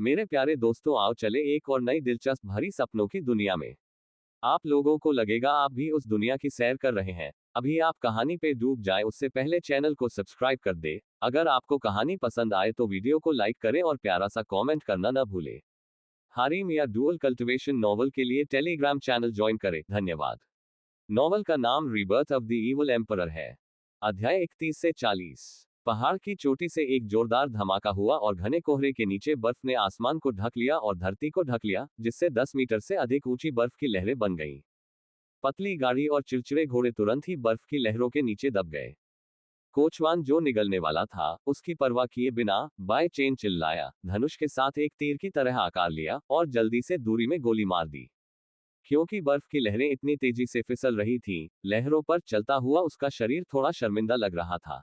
मेरे प्यारे दोस्तों, आओ चले एक और नई दिलचस्प भरी सपनों की दुनिया में। आप लोगों को लगेगा आप भी उस दुनिया की सैर कर रहे हैं। अभी आप कहानी पे डूब जाए उससे पहले चैनल को सब्सक्राइब कर दे। अगर आपको कहानी पसंद आए तो वीडियो को लाइक करें और प्यारा सा कमेंट करना न भूले। हारिम या डुअल कल्टिवेशन नॉवल के लिए टेलीग्राम चैनल ज्वाइन करें। धन्यवाद। नॉवल का नाम rebirth of the evil emperor है। अध्याय 31 से 40। पहाड़ की चोटी से एक जोरदार धमाका हुआ और घने कोहरे के नीचे बर्फ ने आसमान को ढक लिया और धरती को ढक लिया, जिससे 10 मीटर से अधिक ऊंची बर्फ की लहरें बन गईं। पतली गाड़ी और चिड़चिड़े घोड़े तुरंत ही बर्फ की लहरों के नीचे दब गए। कोचवान जो निगलने वाला था, उसकी परवाह किए बिना बाय चेन चिल्लाया, धनुष के साथ एक तीर की तरह आकार लिया और जल्दी से दूरी में गोली मार दी। क्योंकि बर्फ की लहरें इतनी तेजी से फिसल रही थीं, लहरों पर चलता हुआ उसका शरीर थोड़ा शर्मिंदा लग रहा था।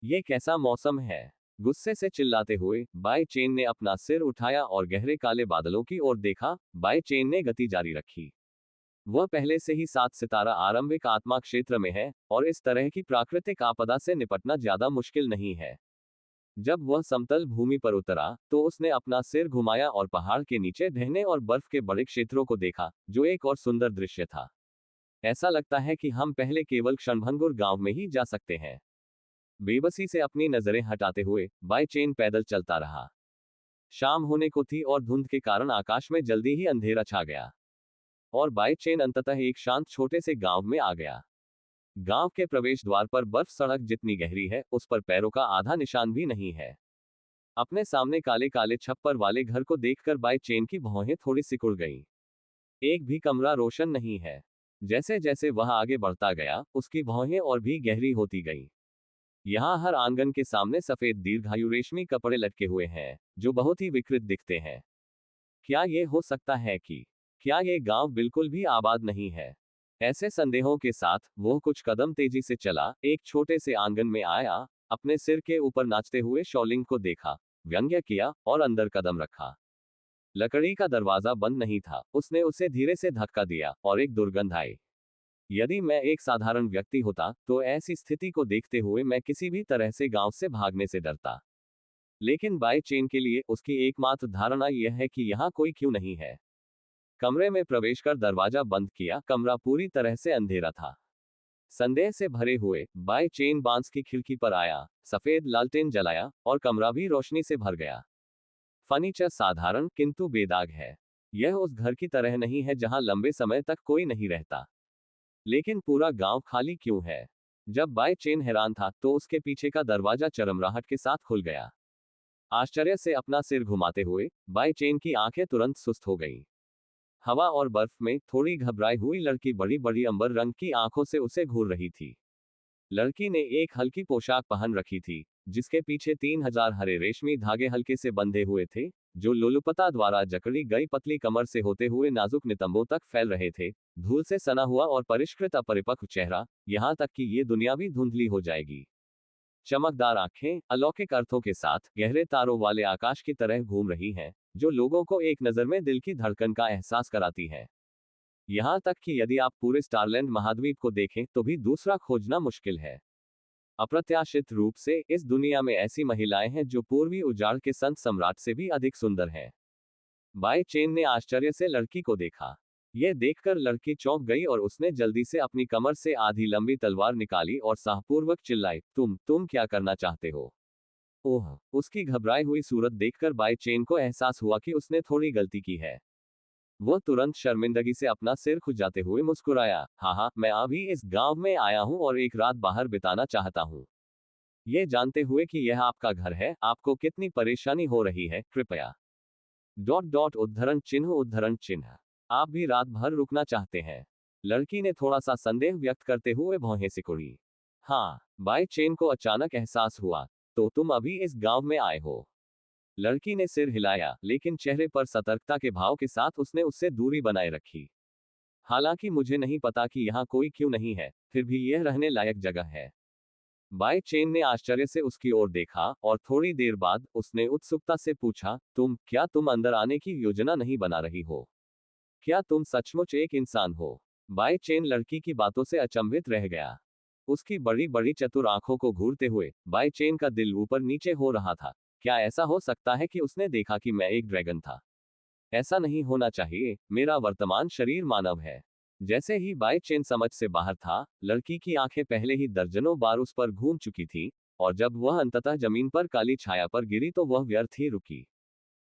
ये कैसा मौसम है? गुस्से से चिल्लाते हुए बाय चेन ने अपना सिर उठाया और गहरे काले बादलों की ओर देखा। बाय चेन ने गति जारी रखी। वह पहले से ही 7 सितारा आरंभिक आत्मा क्षेत्र में है और इस तरह की प्राकृतिक आपदा से निपटना ज्यादा मुश्किल नहीं है। जब वह समतल भूमि पर उतरा तो उसने अपना सिर घुमाया और पहाड़ के नीचे ढहने और बर्फ के बड़े क्षेत्रों को देखा, जो एक और सुंदर दृश्य था। ऐसा लगता है कि हम पहले केवल क्षणभंगुर गांव में ही जा सकते हैं। बेबसी से अपनी नजरें हटाते हुए बाय चेन पैदल चलता रहा। शाम होने को थी और धुंध के कारण आकाश में जल्दी ही अंधेरा छा गया और बाय चेन अंततः एक शांत छोटे से गांव में आ गया। गांव के प्रवेश द्वार पर बर्फ सड़क जितनी गहरी है, उस पर पैरों का आधा निशान भी नहीं है। अपने सामने काले काले छप्पर वाले घर को देखकर बाय चेन की भौहें थोड़ी सिकुड़ गईं। एक भी कमरा रोशन नहीं है। जैसे जैसे वह आगे बढ़ता गया, उसकी भौहें और भी गहरी होती गईं। यहाँ हर आंगन के सामने सफेद दीर्घायु रेशमी कपड़े लटके हुए हैं, जो बहुत ही विकृत दिखते हैं। क्या ये हो सकता है कि क्या ये गांव बिल्कुल भी आबाद नहीं है? ऐसे संदेहों के साथ वो कुछ कदम तेजी से चला, एक छोटे से आंगन में आया, अपने सिर के ऊपर नाचते हुए शॉलिंग को देखा, व्यंग्य किया और अंदर कदम रखा। लकड़ी का दरवाजा बंद नहीं था। उसने उसे धीरे से धक्का दिया और एक दुर्गंध आई। यदि मैं एक साधारण व्यक्ति होता तो ऐसी स्थिति को देखते हुए मैं किसी भी तरह से गांव से भागने से डरता। लेकिन बाय चेन के लिए उसकी एकमात्र धारणा यह है कि यहाँ कोई क्यों नहीं है। कमरे में प्रवेश कर दरवाजा बंद किया। कमरा पूरी तरह से अंधेरा था। संदेह से भरे हुए बाय चेन बांस की खिड़की पर आया, सफेद लालटेन जलाया और कमरा भी रोशनी से भर गया। फर्नीचर साधारण किंतु बेदाग है। यह उस घर की तरह नहीं है जहां लंबे समय तक कोई नहीं रहता। लेकिन पूरा गांव खाली क्यों है? जब बाय चेन हैरान था तो उसके पीछे का दरवाजा चरमराहट के साथ खुल गया। आश्चर्य से अपना सिर घुमाते हुए बाय चेन की आंखें तुरंत सुस्त हो गईं। हवा और बर्फ में थोड़ी घबराई हुई लड़की बड़ी बड़ी अंबर रंग की आंखों से उसे घूर रही थी। लड़की ने एक हल्की पोशाक पहन रखी थी, जिसके पीछे 3000 हरे रेशमी धागे हल्के से बंधे हुए थे, जो लोलुपता द्वारा जकड़ी गई पतली कमर से होते हुए नाजुक नितंबों तक फैल रहे थे। धूल से सना हुआ और परिष्कृत अपरिपक्व चेहरा, यहां तक कि ये दुनिया भी धुंधली हो जाएगी। चमकदार आंखें अलौकिक अर्थों के साथ गहरे तारों वाले आकाश की तरह घूम रही हैं, जो लोगों को एक नजर में दिल की धड़कन का एहसास कराती है। यहां तक कि यदि आप पूरे स्टारलैंड महाद्वीप को देखें तो भी दूसरा खोजना मुश्किल है। अप्रत्याशित रूप से इस दुनिया में ऐसी महिलाएं हैं जो पूर्वी उजाड़ के संत सम्राट से भी अधिक सुंदर हैं। बाय चेन ने आश्चर्य से लड़की को देखा। यह देखकर लड़की चौंक गई और उसने जल्दी से अपनी कमर से आधी लंबी तलवार निकाली और साहपूर्वक चिल्लाई, तुम क्या करना चाहते हो? ओह! उसकी घबराई हुई सूरत देखकर बाय चेन को एहसास हुआ कि उसने थोड़ी गलती की है। वो तुरंत शर्मिंदगी से अपना सिर खुजाते हुए मुस्कुराया, हाँ, मैं अभी इस गांव में आया हूं और एक रात बाहर बिताना चाहता हूं। ये जानते हुए कि यह आपका घर है, आपको कितनी परेशानी हो रही है, कृपया। उद्धरण चिन्ह। आप भी रात भर रुकना चाहते हैं? लड़की ने थोड़ा सा संदेह व्यक्त करते हुए भौहें सिकुड़ी। हाँ, बाय चेन को अचानक एहसास हुआ, तो तुम अभी इस गांव में आए हो? लड़की ने सिर हिलाया, लेकिन चेहरे पर सतर्कता के भाव के साथ उसने उससे दूरी बनाए रखी। हालांकि मुझे नहीं पता कि यहाँ कोई क्यों नहीं है, फिर भी यह रहने लायक जगह है। बाय चेन ने आश्चर्य से उसकी ओर देखा और थोड़ी देर बाद उसने उत्सुकता से पूछा, क्या तुम अंदर आने की योजना नहीं बना रही हो? क्या तुम सचमुच एक इंसान हो? बाय चेन लड़की की बातों से अचंभित रह गया। उसकी बड़ी बड़ी चतुर आंखों को घूरते हुए बाय चेन का दिल ऊपर नीचे हो रहा था। क्या ऐसा हो सकता है कि उसने देखा कि मैं एक ड्रैगन था? ऐसा नहीं होना चाहिए, मेरा वर्तमान शरीर मानव है। जैसे ही बाई चेन समझ से बाहर था, लड़की की आंखें पहले ही दर्जनों बार उस पर घूम चुकी थी, और जब वह अंततः जमीन पर काली छाया पर गिरी तो वह व्यर्थ ही रुकी।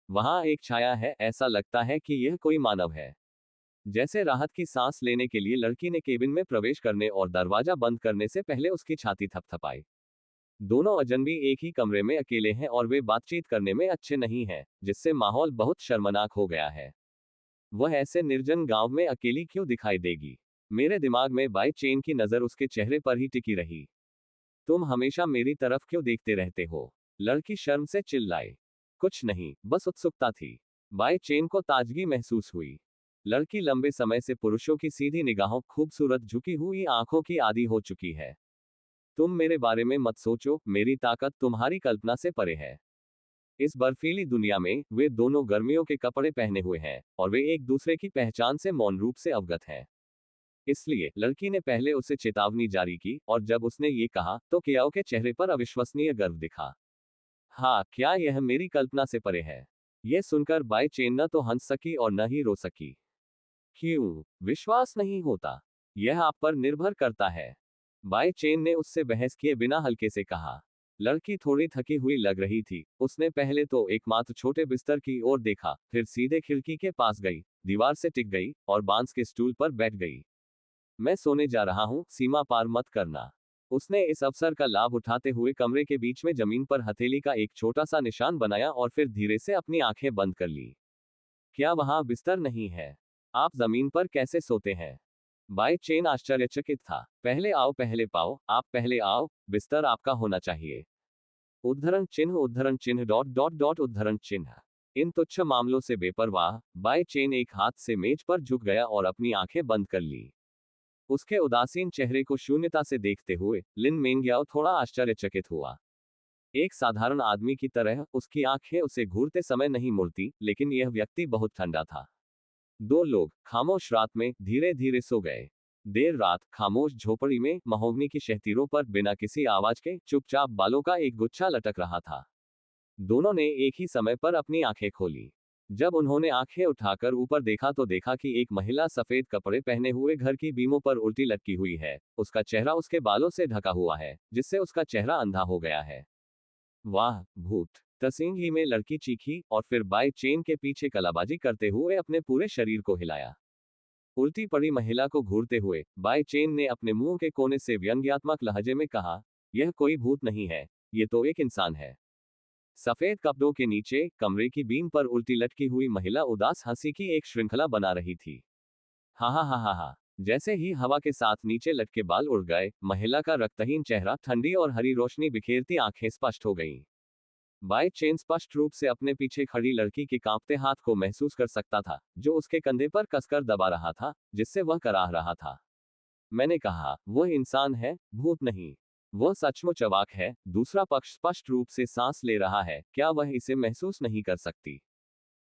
वहां एक छाया है, ऐसा लगता है कि यह कोई मानव है। जैसे राहत की सांस लेने के लिए लड़की ने केबिन में प्रवेश करने और दरवाजा बंद करने से पहले उसकी छाती थपथपाई। दोनों अजनबी एक ही कमरे में अकेले हैं और वे बातचीत करने में अच्छे नहीं हैं, जिससे माहौल बहुत शर्मनाक हो गया है। वह ऐसे निर्जन गांव में अकेली क्यों दिखाई देगी? मेरे दिमाग में बाई चेन की नजर उसके चेहरे पर ही टिकी रही। तुम हमेशा मेरी तरफ क्यों देखते रहते हो? लड़की शर्म से चिल्लाई। कुछ नहीं, बस उत्सुकता थी। बाई चेन को ताजगी महसूस हुई। लड़की लंबे समय से पुरुषों की सीधी निगाहों, खूबसूरत झुकी हुई आंखों की आदी हो चुकी है। तुम मेरे बारे में मत सोचो, मेरी ताकत तुम्हारी कल्पना से परे है। इस बर्फीली दुनिया में वे दोनों गर्मियों के कपड़े पहने हुए हैं और वे एक दूसरे की पहचान से मौन रूप से अवगत हैं। इसलिए लड़की ने पहले उसे चेतावनी जारी की, और जब उसने ये कहा तो कियाओ के चेहरे पर अविश्वसनीय गर्व दिखा। हाँ, क्या यह मेरी कल्पना से परे है? यह सुनकर बाई चेन न तो हंस सकी और न ही रो सकी। क्यों? विश्वास नहीं होता? यह आप पर निर्भर करता है। बाई चेन ने उससे बहस किए बिना हल्के से कहा। लड़की थोड़ी थकी हुई लग रही थी। उसने पहले तो एकमात्र छोटे बिस्तर की ओर देखा, फिर सीधे खिड़की के पास गई, दीवार से टिक गई और बांस के स्टूल पर बैठ गई। मैं सोने जा रहा हूं, सीमा पार मत करना। उसने इस अवसर का लाभ उठाते हुए कमरे के बीच में जमीन पर हथेली का एक छोटा सा निशान बनाया और फिर धीरे से अपनी आंखें बंद कर ली। क्या वहां बिस्तर नहीं है? आप जमीन पर कैसे सोते हैं? बाई चेन आश्चर्यचकित था। पहले आओ पहले पाओ, आप पहले आओ, बिस्तर आपका होना चाहिए। उद्धरण चिन्ह डॉट डॉट डॉट उद्धरण चिन्ह। इन तुच्छ मामलों से बेपरवाह, बाई चेन एक हाथ से मेज पर झुक गया और अपनी आंखें बंद कर ली। उसके उदासीन चेहरे को शून्यता से देखते हुए लिन मेंग्याओ थोड़ा आश्चर्यचकित हुआ। एक साधारण आदमी की तरह उसकी आंखें उसे घूरते समय नहीं मुड़ती, लेकिन यह व्यक्ति बहुत ठंडा था। दो लोग खामोश रात में धीरे धीरे सो गए। देर रात खामोश झोपड़ी में महोगनी की शहतीरों पर बिना किसी आवाज के चुपचाप बालों का एक गुच्छा लटक रहा था। दोनों ने एक ही समय पर अपनी आंखें खोली। जब उन्होंने आंखें उठाकर ऊपर देखा तो देखा कि एक महिला सफेद कपड़े पहने हुए घर की बीमों पर उल्टी लटकी हुई है। उसका चेहरा उसके बालों से ढका हुआ है, जिससे उसका चेहरा अंधा हो गया है। वाह, भूत! तसिंग में लड़की चीखी और फिर बाई चेन के पीछे कलाबाजी करते हुए अपने पूरे शरीर को हिलाया। उल्टी पड़ी महिला को घूरते हुए बाई चेन ने अपने मुंह के कोने से व्यंग्यात्मक लहजे में कहा, यह कोई भूत नहीं है, ये तो एक इंसान है। सफेद कपड़ों के नीचे कमरे की बीम पर उल्टी लटकी हुई महिला उदास हंसी की एक श्रृंखला बना रही थी। हा हा हा हा हा। जैसे ही हवा के साथ नीचे लटके बाल उड़ गए, महिला का रक्तहीन चेहरा, ठंडी और हरी रोशनी बिखेरती आंखें स्पष्ट हो गईं। बाई चेन स्पष्ट रूप से अपने पीछे खड़ी लड़की के कांपते हाथ को महसूस कर सकता था, जो उसके कंधे पर कसकर दबा रहा था, जिससे वह कराह रहा था। मैंने कहा, वह इंसान है, भूत नहीं। वह सचमुच अवाक है। दूसरा पक्ष स्पष्ट रूप से सांस ले रहा है। क्या वह इसे महसूस नहीं कर सकती?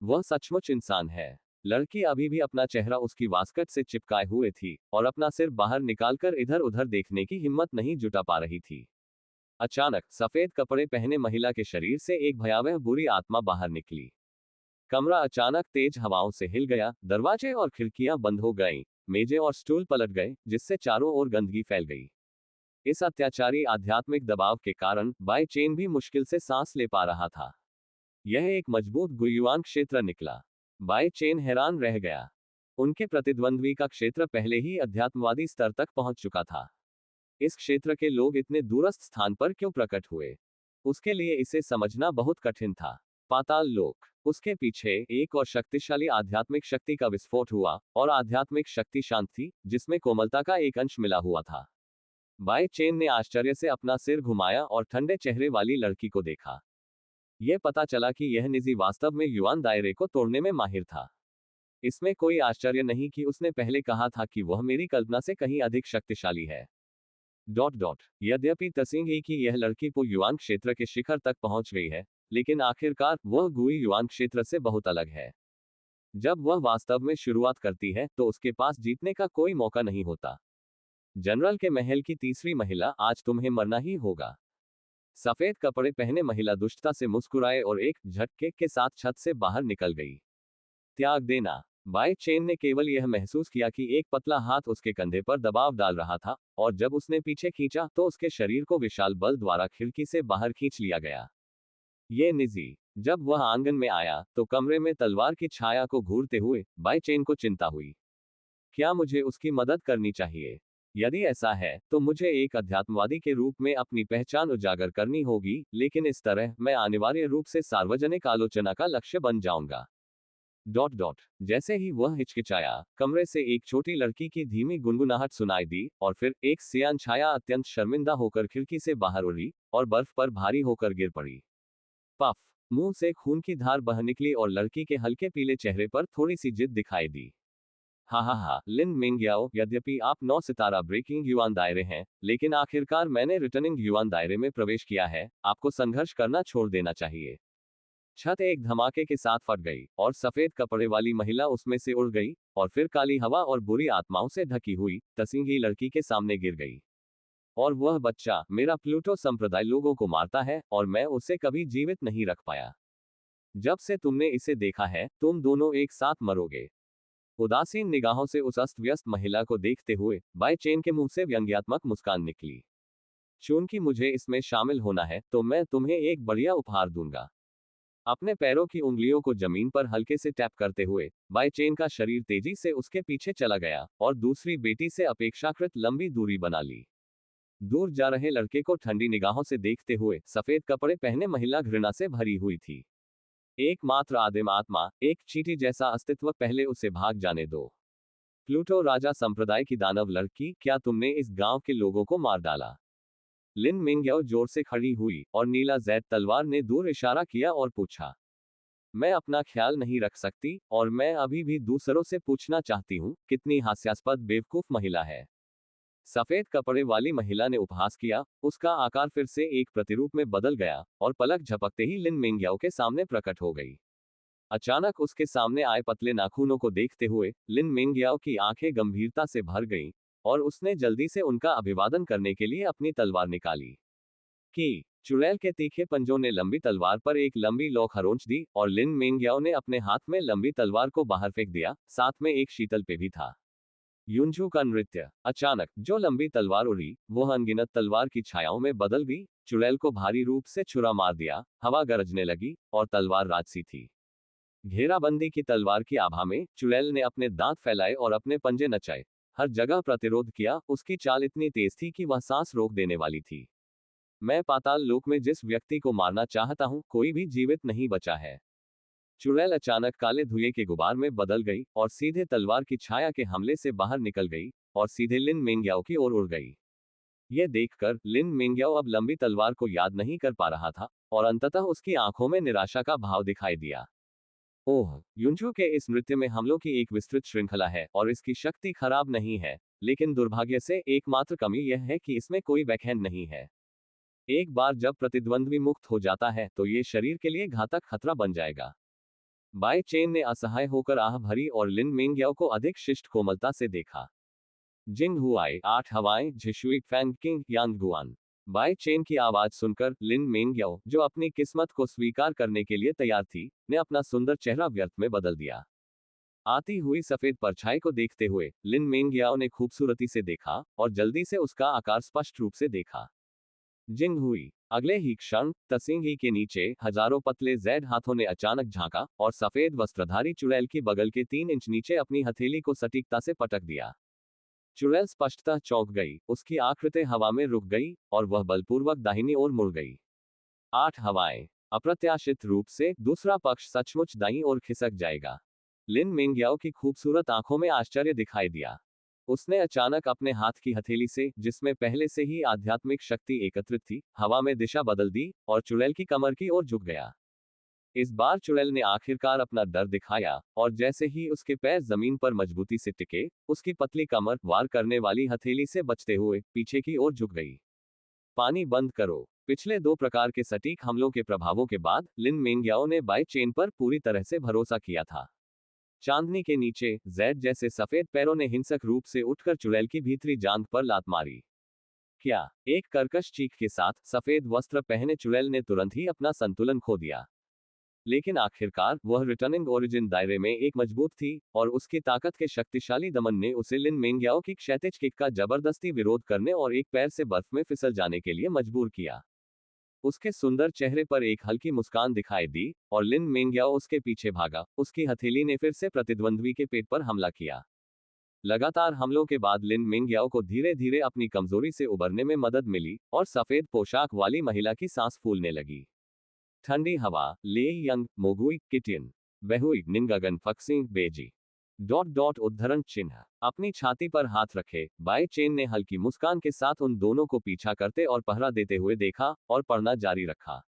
वह सचमुच इंसान है। लड़की अभी भी अपना चेहरा उसकी वास्कट से चिपकाए हुए थी और अपना सिर बाहर निकालकर इधर उधर देखने की हिम्मत नहीं जुटा पा रही थी। अचानक सफेद कपड़े पहने महिला के शरीर से एक भयावह बुरी आत्मा बाहर निकली। कमरा अचानक तेज हवाओं से हिल गया, दरवाजे और खिड़कियां बंद हो गईं, मेजें और स्टूल पलट गए, जिससे चारों ओर गंदगी फैल गई। इस अत्याचारी आध्यात्मिक दबाव के कारण बाई चेन भी मुश्किल से सांस ले पा रहा था। यह एक मजबूत गुयुआन क्षेत्र निकला। बाई चेन हैरान रह गया। उनके प्रतिद्वंद्वी का क्षेत्र पहले ही अध्यात्मवादी स्तर तक पहुंच चुका था। इस क्षेत्र के लोग इतने दूरस्थ स्थान पर क्यों प्रकट हुए? उसके लिए इसे समझना बहुत कठिन था। पाताल लोक। उसके पीछे एक और शक्तिशाली आध्यात्मिक शक्ति का विस्फोट हुआ, और आध्यात्मिक शक्ति शांत थी, जिसमें कोमलता का एक अंश मिला हुआ था। बाई चेन ने आश्चर्य से अपना सिर घुमाया और ठंडे चेहरे वाली लड़की को देखा। यह पता चला कि यह निजी वास्तव में युआन दायरे को तोड़ने में माहिर था। इसमें कोई आश्चर्य नहीं कि उसने पहले कहा था कि वह मेरी कल्पना से कहीं अधिक शक्तिशाली है। Dot dot. यद्यपि तसिंग की यह लड़की पो युआन क्षेत्र के शिखर तक पहुंच गई है, लेकिन आखिरकार वह गुई युआन क्षेत्र से बहुत अलग है। जब वह वास्तव में शुरुआत करती है तो उसके पास जीतने का कोई मौका नहीं होता। जनरल के महल की तीसरी महिला, आज तुम्हें मरना ही होगा। सफेद कपड़े पहने महिला दुष्टता से मुस्कुराए और एक झटके के साथ छत से बाहर निकल गई। त्याग देना। बाई चेन ने केवल यह महसूस किया कि एक पतला हाथ उसके कंधे पर दबाव डाल रहा था, और जब उसने पीछे खींचा तो उसके शरीर को विशाल बल द्वारा खिड़की से बाहर खींच लिया गया। ये निजी। जब वह आंगन में आया तो कमरे में तलवार की छाया को घूरते हुए बाई चेन को चिंता हुई। क्या मुझे उसकी मदद करनी चाहिए? यदि ऐसा है तो मुझे एक अध्यात्मवादी के रूप में अपनी पहचान उजागर करनी होगी, लेकिन इस तरह मैं अनिवार्य रूप से सार्वजनिक आलोचना का लक्ष्य बन जाऊंगा। जैसे ही वह हिचकिचाया, कमरे से एक छोटी लड़की की धीमी गुनगुनाहट सुनाई दी, और फिर एक सियान छाया अत्यंत शर्मिंदा होकर खिड़की से बाहर उड़ी और बर्फ पर भारी होकर गिर पड़ी। पफ। मुंह से खून की धार बह निकली और लड़की के हल्के पीले चेहरे पर थोड़ी सी जिद दिखाई दी। हा, लिन मिंगयाओ, यद्यपि आप 9 सितारा ब्रेकिंग युआन दायरे हैं, लेकिन आखिरकार मैंने रिटर्निंग युआन दायरे में प्रवेश किया है, आपको संघर्ष करना छोड़ देना चाहिए। छत एक धमाके के साथ फट गई और सफेद कपड़े वाली महिला उसमें से उड़ गई, और फिर काली हवा और बुरी आत्माओं से ढकी हुई तसींगी लड़की के सामने गिर गई। और वह बच्चा, मेरा प्लूटो संप्रदाय लोगों को मारता है और मैं उसे कभी जीवित नहीं रख पाया। जब से तुमने इसे देखा है, तुम दोनों एक साथ मरोगे। उदासीन निगाहों से उस अस्त व्यस्त महिला को देखते हुए बाई चेन के मुंह से व्यंग्यात्मक मुस्कान निकली। चूंकि मुझे इसमें शामिल होना है तो मैं तुम्हें एक बढ़िया उपहार दूंगा। अपने पैरों की उंगलियों को जमीन पर हल्के से टैप करते हुए बाई चेन का शरीर तेजी से उसके पीछे चला गया और दूसरी बेटी से अपेक्षाकृत लंबी दूरी बना ली। दूर जा रहे लड़के को ठंडी निगाहों से देखते हुए सफेद कपड़े पहने महिला घृणा से भरी हुई थी। एकमात्र आदिम आत्मा, एक चींटी जैसा अस्तित्व, पहले उसे भाग जाने दो। प्लूटो राजा संप्रदाय की दानव लड़की, क्या तुमने इस गांव के लोगों को मार डाला? लिन मिंग्याओ जोर से खड़ी हुई और नीला जैद तलवार ने दूर इशारा किया और पूछा। मैं अपना ख्याल नहीं रख सकती, और मैं अभी भी दूसरों से पूछना चाहती हूँ, कितनी हास्यास्पद बेवकूफ महिला है। सफेद कपड़े वाली महिला ने उपहास किया, उसका आकार फिर से एक प्रतिरूप में बदल गया, और पलक झपकते ही लिन मिंग्याओ के सामने प्रकट हो गई। अचानक उसके सामने आए पतले नाखूनों को देखते हुए लिन मिंग्याओ की आंखें गंभीरता से भर गईं, और उसने जल्दी से उनका अभिवादन करने के लिए अपनी तलवार निकाली। कि चुड़ैल के तीखे पंजों ने लंबी तलवार पर एक लंबी लौ खरोंच दी, और लिन मिंग्याओ ने अपने हाथ में लंबी तलवार को बाहर फेंक दिया, साथ में एक शीतल पे भी था। युंझू का नृत्य। अचानक जो लंबी तलवार उड़ी, वह अनगिनत तलवार की छायाओं में बदल गई, चुड़ैल को भारी रूप से छुरा मार दिया, हवा गरजने लगी, और तलवार राजसी थी। घेराबंदी की तलवार की आभा में चुड़ैल ने अपने दांत फैलाए और अपने पंजे नचाए। हर जगह प्रतिरोध किया, उसकी चाल इतनी तेज थी कि वह सांस रोक देने वाली थी। मैं पाताल लोक में जिस व्यक्ति को मारना चाहता हूं, कोई भी जीवित नहीं बचा है। चुड़ैल अचानक काले धुएं के गुबार में बदल गई और सीधे तलवार की छाया के हमले से बाहर निकल गई, और सीधे लिन मिंग्याओ की ओर उड़ गई। यह देखकर लिन मिंग्याओ अब लंबी तलवार को याद नहीं कर पा रहा था, और अंततः उसकी आंखों में निराशा का भाव दिखाई दिया। ओह, युंझू के इस नृत्य में हमलों की एक विस्तृत श्रृंखला है और इसकी शक्ति खराब नहीं है, लेकिन दुर्भाग्य से एकमात्र कमी यह है कि इसमें कोई बैकहैंड नहीं है। एक बार जब प्रतिद्वंद्वी मुक्त हो जाता है तो ये शरीर के लिए घातक खतरा बन जाएगा। बाई चेन ने असहाय होकर आह भरी और लिन मिंग्याओ को अधिक शिष्ट कोमलता से देखा। जिंग हुआई, 8 हवाएं, Zhishui, Fang Qing, Yang Guan. Bai Chen की आवाज सुनकर लिन मिंग्याओ, जो अपनी किस्मत को स्वीकार करने के लिए तैयार थी, ने अपना सुंदर चेहरा व्यर्थ में बदल दिया। आती हुई सफेद परछाई को देखते हुए लिन मिंग्याओ ने खूबसूरती से देखा, और जल्दी से उसका आकार स्पष्ट रूप से देखा। जिंग हुई। अगले ही क्षण तसिंगी के नीचे हजारों पतले जैड हाथों ने अचानक झांका और सफेद वस्त्रधारी चुड़ैल की बगल के 3 इंच नीचे अपनी हथेली को सटीकता से पटक दिया। चुड़ैल स्पष्टतः चौंक गई, उसकी आकृति हवा में रुक गई, और वह बलपूर्वक दाहिनी ओर मुड़ गई। 8 हवाएं। अप्रत्याशित रूप से दूसरा पक्ष सचमुच दाईं ओर खिसक जाएगा। लिन मिंग्याओ की खूबसूरत आंखों में आश्चर्य दिखाई दिया। उसने अचानक अपने हाथ की हथेली से, जिसमें पहले से ही आध्यात्मिक शक्ति एकत्रित थी, हवा में दिशा बदल दी और चुड़ैल की कमर की ओर झुक गया। इस बार चुड़ैल ने आखिरकार अपना डर दिखाया, और जैसे ही उसके पैर जमीन पर मजबूती से टिके, उसकी पतली कमर वार करने वाली हथेली से बचते हुए पीछे की ओर झुक गई। पानी बंद करो। पिछले 2 प्रकार के सटीक हमलों के प्रभावों के बाद लिन मिंग्याओ ने बाई चेन पर पूरी तरह से भरोसा किया था। चांदनी के नीचे जैड जैसे सफेद पैरों ने हिंसक रूप से उठकर चुड़ैल की भीतरी जांघ पर लात मारी। क्या? एक कर्कश चीख के साथ सफेद वस्त्र पहने चुड़ैल ने तुरंत ही अपना संतुलन खो दिया। लेकिन आखिरकार वह रिटर्निंग ओरिजिन दायरे में एक मजबूत थी, और उसकी ताकत के शक्तिशाली दमन ने उसे लिन मेंग्याओ की क्षैतिज किक का जबरदस्ती विरोध करने और एक पैर से बर्फ में फिसल जाने के लिए मजबूर किया। उसके सुंदर चेहरे पर एक हल्की मुस्कान दिखाई दी, और लिन मेंग्याओ उसके पीछे भागा। उसकी हथेली ने फिर से प्रतिद्वंद्वी के पेट पर हमला किया। लगातार हमलों के बाद लिन मेंग्याओ को धीरे धीरे अपनी कमजोरी से उबरने में मदद मिली, और सफेद पोशाक वाली महिला की सांस फूलने लगी। ठंडी हवा, ले यंग, मोगुई, किटियन, बेहुई, निंगगन, फक्सिंग, बेजी। उद्धरण चिन्ह। अपनी छाती पर हाथ रखे, बाई चेन ने हल्की मुस्कान के साथ उन दोनों को पीछा करते और पहरा देते हुए देखा, और पढ़ना जारी रखा।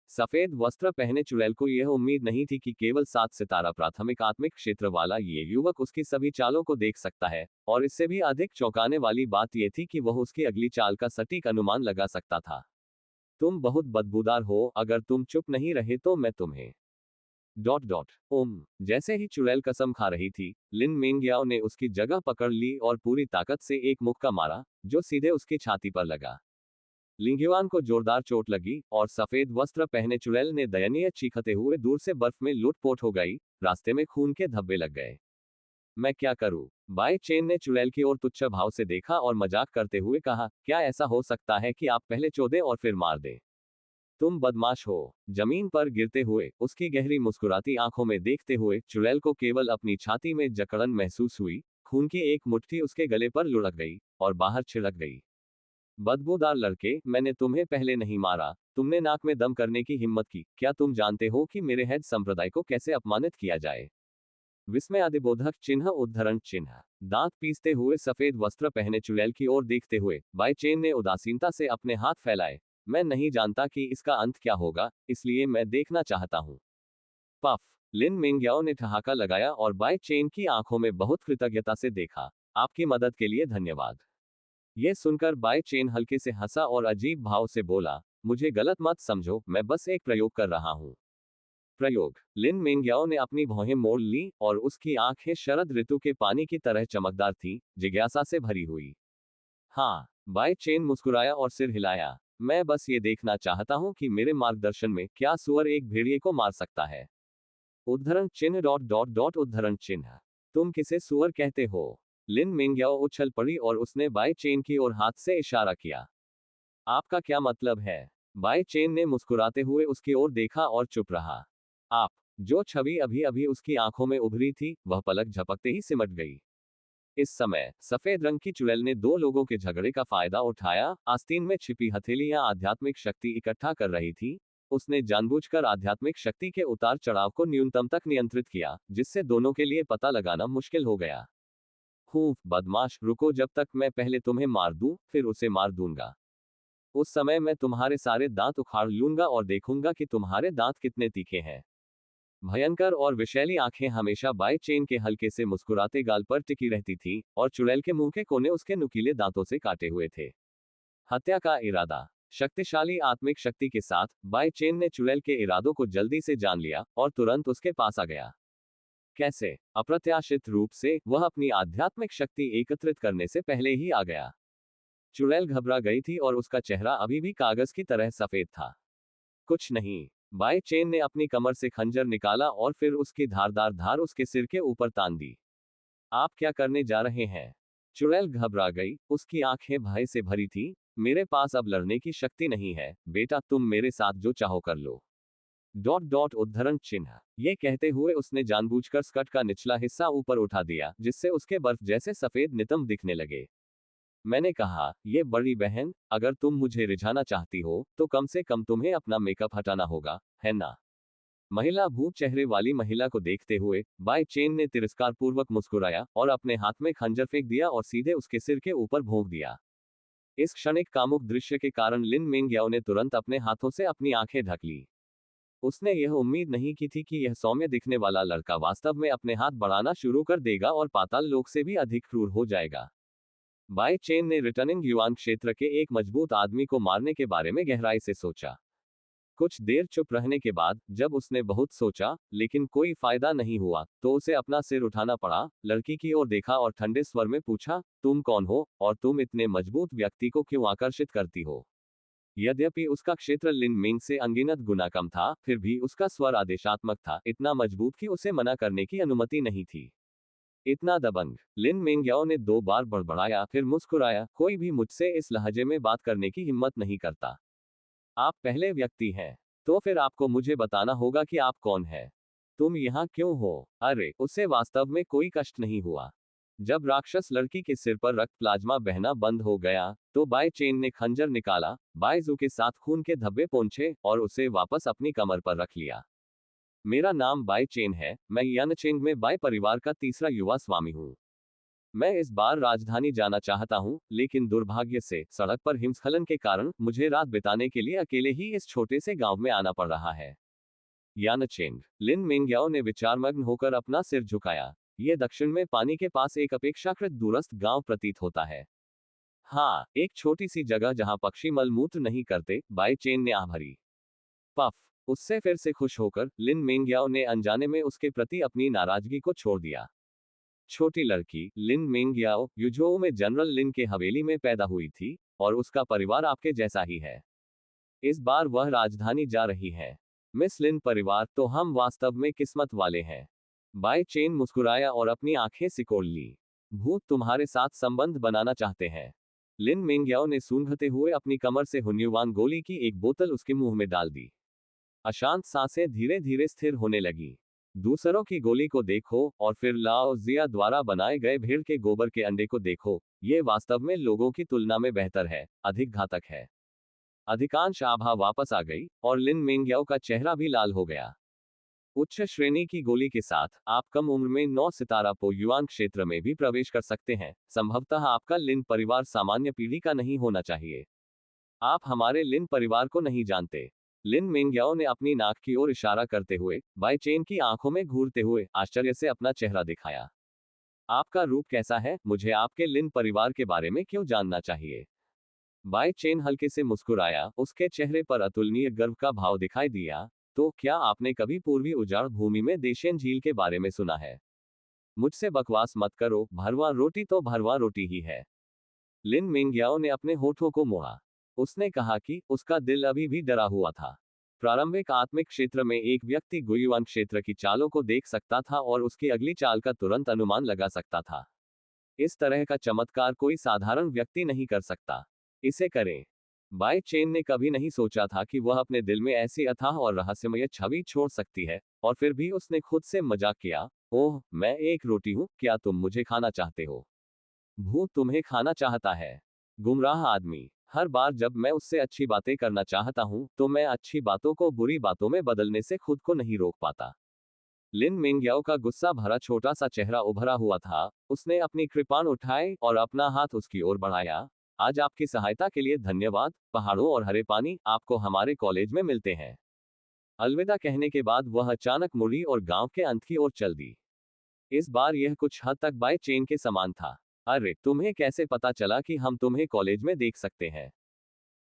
सफेद वस्त्र पहने चुड़ैल को यह उम्मीद नहीं थी कि केवल 7 सितारा प्राथमिक आत्मिक क्षेत्र वाला ये युवक उसकी सभी चालों को देख सकता है, और इससे भी अधिक चौंकाने वाली बात यह थी कि वह उसकी अगली चाल का सटीक अनुमान लगा सकता था। तुम बहुत बदबूदार हो, अगर तुम चुप नहीं रहे तो मैं तुम्हें जैसे ही चुड़ैल कसम खा रही थी, लिन मेंग्याओ ने उसकी जगह पकड़ ली और पूरी ताकत से एक मुक्का मारा, जो सीधे उसकी छाती पर लगा। लिंग्युआन को जोरदार चोट लगी, और सफेद वस्त्र पहने चुड़ैल ने दयनीय चीखते हुए दूर से बर्फ में लुट-पोट हो गई। रास्ते में खून के धब्बे लग गए। मैं क्या करूं? बाई चेन ने चुड़ैल की ओर तुच्छ भाव से देखा और मजाक करते हुए कहा, क्या ऐसा हो सकता है कि आप पहले चोदें और फिर मार दें? तुम बदमाश हो। जमीन पर गिरते हुए, उसकी गहरी मुस्कुराती आंखों में देखते हुए चुड़ैल को केवल अपनी छाती में जकड़न महसूस हुई। खून की एक मुट्ठी उसके गले पर लुढ़क गई, और बाहर छिड़क गई। बदबूदार लड़के, मैंने तुम्हें पहले नहीं मारा। तुमने नाक में दम करने की हिम्मत की। क्या तुम जानते हो कि मेरे हेड संप्रदाय को कैसे अपमानित किया जाए? विस्मय आदिबोधक चिन्ह उद्धरण चिन्ह। दांत पीसते हुए सफेद वस्त्र पहने चुड़ैल की ओर देखते हुए बाई चेन ने उदासीनता से अपने हाथ फैलाए। मैं नहीं जानता कि इसका अंत क्या होगा, इसलिए मैं देखना चाहता हूं। पफ। लिन मेंग्याओ ने ठहाका लगाया और बाई चेन की आंखों में बहुत कृतज्ञता से देखा। आपकी मदद के लिए धन्यवाद। यह सुनकर बाई चेन हल्के से हंसा और अजीब भाव से बोला, मुझे गलत मत समझो, मैं बस एक प्रयोग कर रहा हूं। प्रयोग। लिन मेंग्याओ ने अपनी भौहें मोड़ ली, और उसकी आंखें शरद ऋतु के पानी की तरह चमकदार थीं, जिज्ञासा से भरी हुई। हाँ। बाई चेन मुस्कुराया और सिर हिलाया। मैं बस ये देखना चाहता हूं कि मेरे मार्गदर्शन में क्या सुअर एक भेड़िए को मार सकता है। उद्धरण चिन्ह उद्धरण चिन्ह। तुम किसे सुअर कहते हो? लिन मेंग्याओ उछल पड़ी और उसने बाई चेन की ओर हाथ से इशारा किया। आपका क्या मतलब है? बाई चेन ने मुस्कुराते हुए उसकी ओर देखा और चुप रहा। आप। जो छवि अभी अभी उसकी आंखों में उभरी थी, वह पलक झपकते ही सिमट गई। इस समय सफेद रंग की चुड़ैल ने दो लोगों के झगड़े का फायदा उठाया। आस्तीन में छिपी हथेलियां आध्यात्मिक शक्ति इकट्ठा कर रही थी। उसने जानबूझकर आध्यात्मिक शक्ति के उतार चढ़ाव को न्यूनतम तक नियंत्रित किया, जिससे दोनों के लिए पता लगाना मुश्किल हो गया। हूँ बदमाश, रुको, जब तक मैं पहले तुम्हें मार दूं, फिर उसे मार दूंगा। उस समय मैं तुम्हारे सारे दांत उखाड़ लूंगा और देखूंगा कि तुम्हारे दांत कितने तीखे हैं। भयंकर और विषैली आंखें हमेशा बाई चेन के हल्के से मुस्कुराते गाल पर टिकी रहती थीं, और चुड़ैल के मुंह के कोने उसके नुकीले दांतों से काटे हुए थे। हत्या का इरादा। शक्तिशाली आत्मिक शक्ति के साथ बाई चेन ने चुड़ैल के इरादों को जल्दी से जान लिया, और तुरंत उसके पास आ गया। कैसे? अप्रत्याशित रूप से वह अपनी आध्यात्मिक शक्ति एकत्रित करने से पहले ही आ गया। चुड़ैल घबरा गई थी और उसका चेहरा अभी भी कागज की तरह सफेद था। कुछ नहीं। बाई चेन ने अपनी कमर से खंजर निकाला और फिर उसकी धारदार धार उसके सिर के ऊपर तान दी। आप क्या करने जा रहे हैं? चुड़ैल घबरा गई, उसकी आंखें भय से भरी थीं। मेरे पास अब लड़ने की शक्ति नहीं है, बेटा, तुम मेरे साथ जो चाहो कर लो। उद्धरण चिन्ह। ये कहते हुए उसने जानबूझकर स्कर्ट का निचला हिस्सा ऊपर उठा दिया, जिससे उसके बर्फ जैसे सफेद नितंब दिखने लगे। मैंने कहा, ये बड़ी बहन, अगर तुम मुझे रिझाना चाहती हो, तो कम से कम तुम्हें अपना मेकअप हटाना होगा, है ना? महिला भूत चेहरे वाली महिला को देखते हुए बाई चेन ने तिरस्कारपूर्वक मुस्कुराया और अपने हाथ में खंजर फेंक दिया और सीधे उसके सिर के ऊपर भोंक दिया। इस क्षणिक कामुक दृश्य के कारण लिन मेंग्याओ ने तुरंत अपने हाथों से अपनी आंखें ढक ली। उसने यह उम्मीद नहीं की थी कि यह सौम्य दिखने वाला लड़का वास्तव में अपने हाथ बढ़ाना शुरू कर देगा और पाताल लोक से भी अधिक क्रूर हो जाएगा। बाई चेन ने रिटर्निंग युआन क्षेत्र के एक मजबूत आदमी को मारने के बारे में गहराई से सोचा। कुछ देर चुप रहने के बाद जब उसने बहुत सोचा लेकिन कोई फायदा नहीं हुआ तो उसे अपना सिर उठाना पड़ा, लड़की की ओर देखा और ठंडे स्वर में पूछा, तुम कौन हो और तुम इतने मजबूत व्यक्ति को क्यों आकर्षित करती हो? यद्यपि उसका क्षेत्र लिन मिंग से अनगिनत गुना कम था, फिर भी उसका स्वर आदेशात्मक था, इतना मजबूत कि उसे मना करने की अनुमति नहीं थी। इतना दबंग। लिन मिंगयाओ ने 2 बार बड़बड़ाया फिर मुस्कुराया, कोई भी मुझसे इस लहजे में बात करने की हिम्मत नहीं करता। आप पहले व्यक्ति हैं। तो फिर आपको मुझे बताना होगा कि आप कौन हैं। तुम यहाँ क्यों हो? अरे, उससे वास्तव में कोई कष्ट नहीं हुआ। जब राक्षस लड़की के सिर पर रक्त प्लाज्मा बहना बंद हो गया, तो बाय चेन ने खंजर निकाला, बायजू के साथ खून के धब्बे पोंछे और उसे वापस अपनी कमर पर रख लिया। मेरा नाम बाय चेन है, मैं यानचेंग में बाय परिवार का तीसरा युवा स्वामी हूँ। मैं इस बार राजधानी जाना चाहता हूँ, लेकिन दुर्भाग्य से सड़क पर हिमस्खलन के कारण मुझे रात बिताने के लिए अकेले ही इस छोटे से गांव में आना पड़ रहा है। यानचेंग। लिन मिंगयाओ ने विचारमग्न होकर अपना सिर झुकाया। ये दक्षिण में पानी के पास एक अपेक्षाकृत दूरस्थ गांव प्रतीत होता है। हाँ, एक छोटी सी जगह जहां पक्षी मलमूत्र नहीं करते, बाई चेन ने आह भरी। पफ। उससे फिर से खुश होकर लिन मिंगयाओ ने अनजाने में उसके प्रति अपनी नाराजगी को छोड़ दिया। छोटी लड़की लिन मिंगयाओ युझोऊ में जनरल लिन के हवेली में पैदा हुई थी और उसका परिवार आपके जैसा ही है। इस बार वह राजधानी जा रही है। मिस लिन परिवार, तो हम वास्तव में किस्मत वाले हैं। बाय चेन मुस्कुराया और अपनी आंखें सिकोड़ ली। भूत तुम्हारे साथ संबंध बनाना चाहते हैं। लिन मिंगयाओ ने सूंघते हुए अपनी कमर से हुन्युवान गोली की एक बोतल उसके मुंह में डाल दी। अशांत सांसें धीरे धीरे स्थिर होने लगी। दूसरों की गोली को देखो और फिर लाओ जिया द्वारा बनाए गए भेड़ के गोबर के अंडे को देखो, ये वास्तव में लोगों की तुलना में बेहतर है, अधिक घातक है। अधिकांश आभा वापस आ गई और लिन मिंगयाओ का चेहरा भी लाल हो गया। उच्च श्रेणी की गोली के साथ आप कम उम्र में 9 सितारा पो युआन क्षेत्र में भी प्रवेश कर सकते हैं। संभवतः आपका लिन परिवार सामान्य पीढ़ी का नहीं होना चाहिए। आप हमारे लिन परिवार को नहीं जानते। लिन मिंगयाओ ने अपनी नाक की ओर इशारा करते हुए बाई चेन की आंखों में घूरते हुए आश्चर्य से अपना चेहरा दिखाया। आपका रूप कैसा है? मुझे आपके लिन परिवार के बारे में क्यों जानना चाहिए? बाई चेन हल्के से मुस्कुराया, उसके चेहरे पर अतुलनीय गर्व का भाव दिखाई दिया। तो क्या आपने कभी पूर्वी उजाड़ भूमि में देशियन झील के बारे में सुना है? मुझसे बकवास मत करो, भरवा रोटी तो भरवा रोटी ही है। लिन मिंगयाओ ने अपने होठों को मोड़ा। उसने कहा कि उसका दिल अभी भी डरा हुआ था। प्रारंभिक आत्मिक क्षेत्र में एक व्यक्ति गुयुआन क्षेत्र की चालों को देख सकता था और उसकी अगली चाल का तुरंत अनुमान लगा सकता था। इस तरह का चमत्कार कोई साधारण व्यक्ति नहीं कर सकता। इसे करें। बाय चेन ने कभी नहीं सोचा था कि वह अपने दिल में ऐसी अथाह और रहस्यमय छवि छोड़ सकती है, और फिर भी उसने खुद से मजाक किया, ओह, मैं एक रोटी हूं, क्या तुम मुझे खाना चाहते हो? भूत तुम्हें खाना चाहता है। गुमराह आदमी। हर बार जब मैं उससे अच्छी बातें करना चाहता हूं, तो मैं अच्छी बातों को बुरी बातों में बदलने से खुद को नहीं रोक पाता। लिन मिंगयाओ का गुस्सा भरा छोटा सा चेहरा उभरा हुआ था। उसने अपनी कृपाण उठाई और अपना हाथ उसकी ओर बढ़ाया। आज आपकी सहायता के लिए धन्यवाद। पहाड़ों और हरे पानी आपको हमारे कॉलेज में मिलते हैं। अलविदा कहने के बाद वह अचानक मुड़ी और गांव के अंत की ओर चल दी। इस बार यह कुछ हद तक बाय चेन के समान था। अरे, तुम्हें कैसे पता चला कि हम तुम्हें कॉलेज में देख सकते हैं?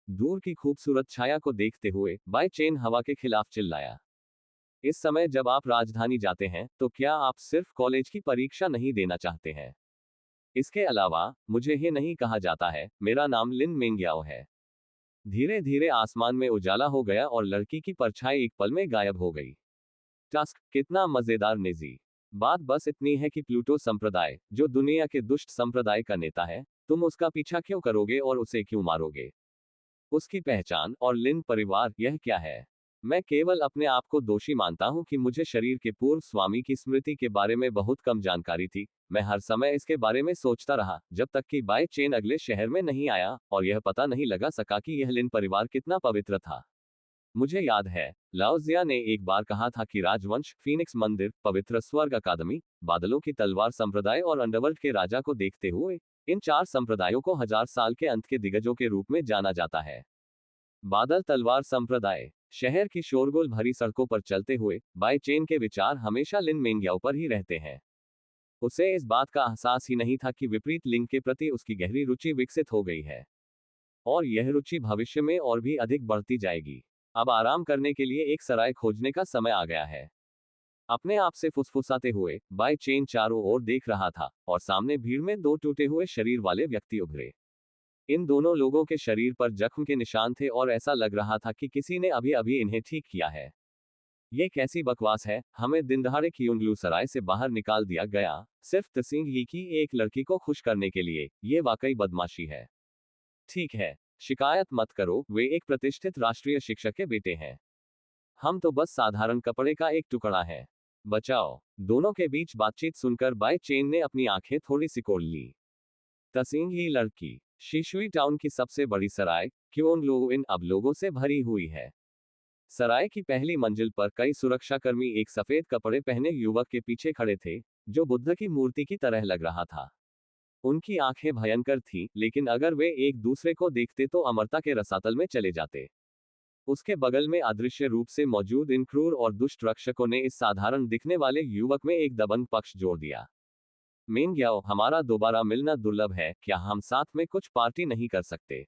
दूर की खूबसूरत छाया को देखते हुए बाय चेन हवा के खिलाफ चिल्लाया। इस समय जब आप राजधानी जाते हैं, तो क्या आप सिर्फ कॉलेज की परीक्षा नहीं देना चाहते हैं? इसके अलावा, मुझे ये नहीं कहा जाता है, मेरा नाम लिन मिंगयाओ है। धीरे धीरे आसमान में उजाला हो गया और लड़की की परछाई एक पल में गायब हो गई। टास्क, कितना मजेदार निजी। बात बस इतनी है कि प्लूटो संप्रदाय, जो दुनिया के दुष्ट संप्रदाय का नेता है, तुम उसका पीछा क्यों करोगे और उसे क्यों मारोगे? उसकी पहचान और लिन परिवार, यह क्या है? मैं केवल अपने आप को दोषी मानता हूं कि मुझे शरीर के पूर्व स्वामी की स्मृति के बारे में बहुत कम जानकारी थी। मैं हर समय इसके बारे में सोचता रहा, जब तक कि बाय चेन अगले शहर में नहीं आया और यह पता नहीं लगा सका कि यह लिन परिवार कितना पवित्र था। मुझे याद है, लाओजिया ने एक बार कहा था कि राजवंश, फीनिक्स मंदिर, पवित्र स्वर्ग अकादमी, बादलों की तलवार संप्रदाय और अंडरवर्ल्ड के राजा को देखते हुए, इन 4 संप्रदायों को 1000 साल के अंत के दिग्गजों के रूप में जाना जाता है। बादल तलवार संप्रदाय। शहर की शोरगुल भरी सड़कों पर चलते हुए बाय चेन के विचार हमेशा लिन मिंगयाओ पर ही रहते हैं। उसे इस बात का एहसास ही नहीं था कि विपरीत लिंग के प्रति उसकी गहरी रुचि विकसित हो गई है, और यह रुचि भविष्य में और भी अधिक बढ़ती जाएगी। अब आराम करने के लिए एक सराय खोजने का समय आ गया है। अपने आप से फुसफुसाते हुए बाई चेन चारों ओर देख रहा था और सामने भीड़ में दो टूटे हुए शरीर वाले व्यक्ति उभरे। इन दोनों लोगों के शरीर पर जख्म के निशान थे और ऐसा लग रहा था कि किसी ने अभी अभी इन्हें ठीक किया है। ये कैसी बकवास है, हमें दिनदहाड़े कियोंगलू सराय से बाहर निकाल दिया गया, सिर्फ तसिंग ही की एक लड़की को खुश करने के लिए। ये वाकई बदमाशी है। ठीक है, शिकायत मत करो, वे एक प्रतिष्ठित राष्ट्रीय शिक्षक के बेटे हैं। हम तो बस साधारण कपड़े का एक टुकड़ा है। बचाओ। दोनों के बीच बातचीत सुनकर बाई चेन ने अपनी आंखें थोड़ी सिकोड़ ली। तसिंग ही लड़की। शिशुई टाउन की सबसे बड़ी सराय क्योंगलू इन अब लोगों से भरी हुई है। सराय की पहली मंजिल पर कई सुरक्षाकर्मी एक सफेद कपड़े पहने युवक के पीछे खड़े थे, जो बुद्ध की मूर्ति की तरह लग रहा था। उनकी आंखें भयंकर थीं, लेकिन अगर वे एक दूसरे को देखते तो अमरता के रसातल में चले जाते। उसके बगल में अदृश्य रूप से मौजूद इन क्रूर और दुष्ट रक्षकों ने इस साधारण दिखने वाले युवक में एक दबंग पक्ष जोड़ दिया। मेंग्याओ, हमारा दोबारा मिलना दुर्लभ है, क्या हम साथ में कुछ पार्टी नहीं कर सकते?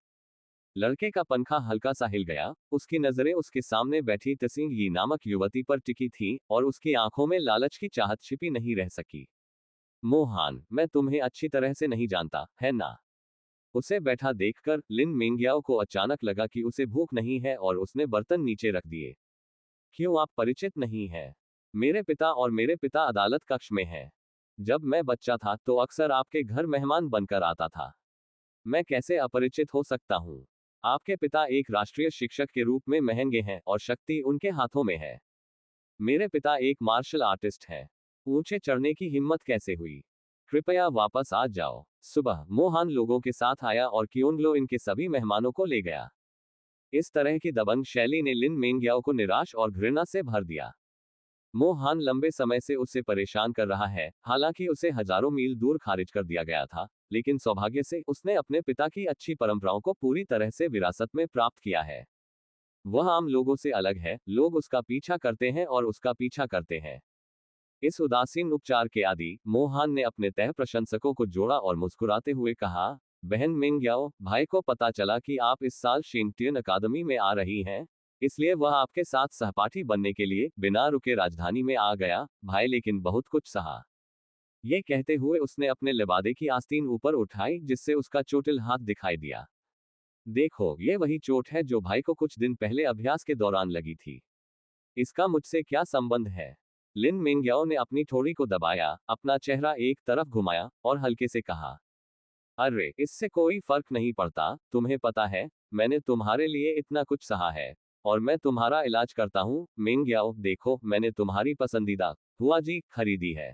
लड़के का पंखा हल्का सा हिल गया, उसकी नजरें उसके सामने बैठी तसिंग यी नामक युवती पर टिकी थीं, और उसकी आंखों में लालच की चाहत छिपी नहीं रह सकी। मोहान, मैं तुम्हें अच्छी तरह से नहीं जानता, है ना? उसे बैठा देखकर लिन मेंग्याओ को अचानक लगा कि उसे भूख नहीं है और उसने बर्तन नीचे रख दिए। क्यों, आप परिचित नहीं हैं? मेरे पिता और मेरे पिता अदालत कक्ष में हैं। जब मैं बच्चा था तो अक्सर आपके घर मेहमान बनकर आता था। मैं कैसे अपरिचित हो सकता हूँ? आपके पिता एक राष्ट्रीय शिक्षक के रूप में महंगे हैं और शक्ति उनके हाथों में है। मेरे पिता एक मार्शल आर्टिस्ट हैं। ऊंचे चढ़ने की हिम्मत कैसे हुई? कृपया वापस आ जाओ। सुबह मोहन लोगों के साथ आया और क्योंगलो इनके सभी मेहमानों को ले गया। इस तरह की दबंग शैली ने लिन मेंग्याओ को निराश और घृणा से भर दिया। मोहन लंबे समय से उसे परेशान कर रहा है, हालांकि उसे हजारों मील दूर खारिज कर दिया गया था, लेकिन सौभाग्य से उसने अपने पिता की अच्छी परंपराओं को पूरी तरह से विरासत में प्राप्त किया है। वह आम लोगों से अलग है, लोग उसका पीछा करते हैं और उसका पीछा करते हैं। इस उदासीन उपचार के आदि मोहन ने अपने तह प्रशंसकों को जोड़ा और मुस्कुराते हुए कहा, बहन मेंग्याओ, भाई को पता चला कि आप इस साल शिंगटियन अकादमी में आ रही हैं, इसलिए वह आपके साथ सहपाठी बनने के लिए बिना रुके राजधानी में आ गया। भाई लेकिन बहुत कुछ सहा। ये कहते हुए उसने अपने लिबादे की आस्तीन ऊपर उठाई, जिससे उसका चोटिल हाथ दिखाई दिया। देखो, ये वही चोट है जो भाई को कुछ दिन पहले अभ्यास के दौरान लगी थी। इसका मुझसे क्या संबंध है? लिन मिंग्याओ ने अपनी ठोड़ी को दबाया, अपना चेहरा एक तरफ घुमाया और हल्के से कहा, अरे, इससे कोई फर्क नहीं पड़ता, तुम्हें पता है, मैंने तुम्हारे लिए इतना कुछ सहा है। और मैं तुम्हारा इलाज करता हूँ। मिंग्याओ, देखो, मैंने तुम्हारी पसंदीदा हुआजी खरीदी है।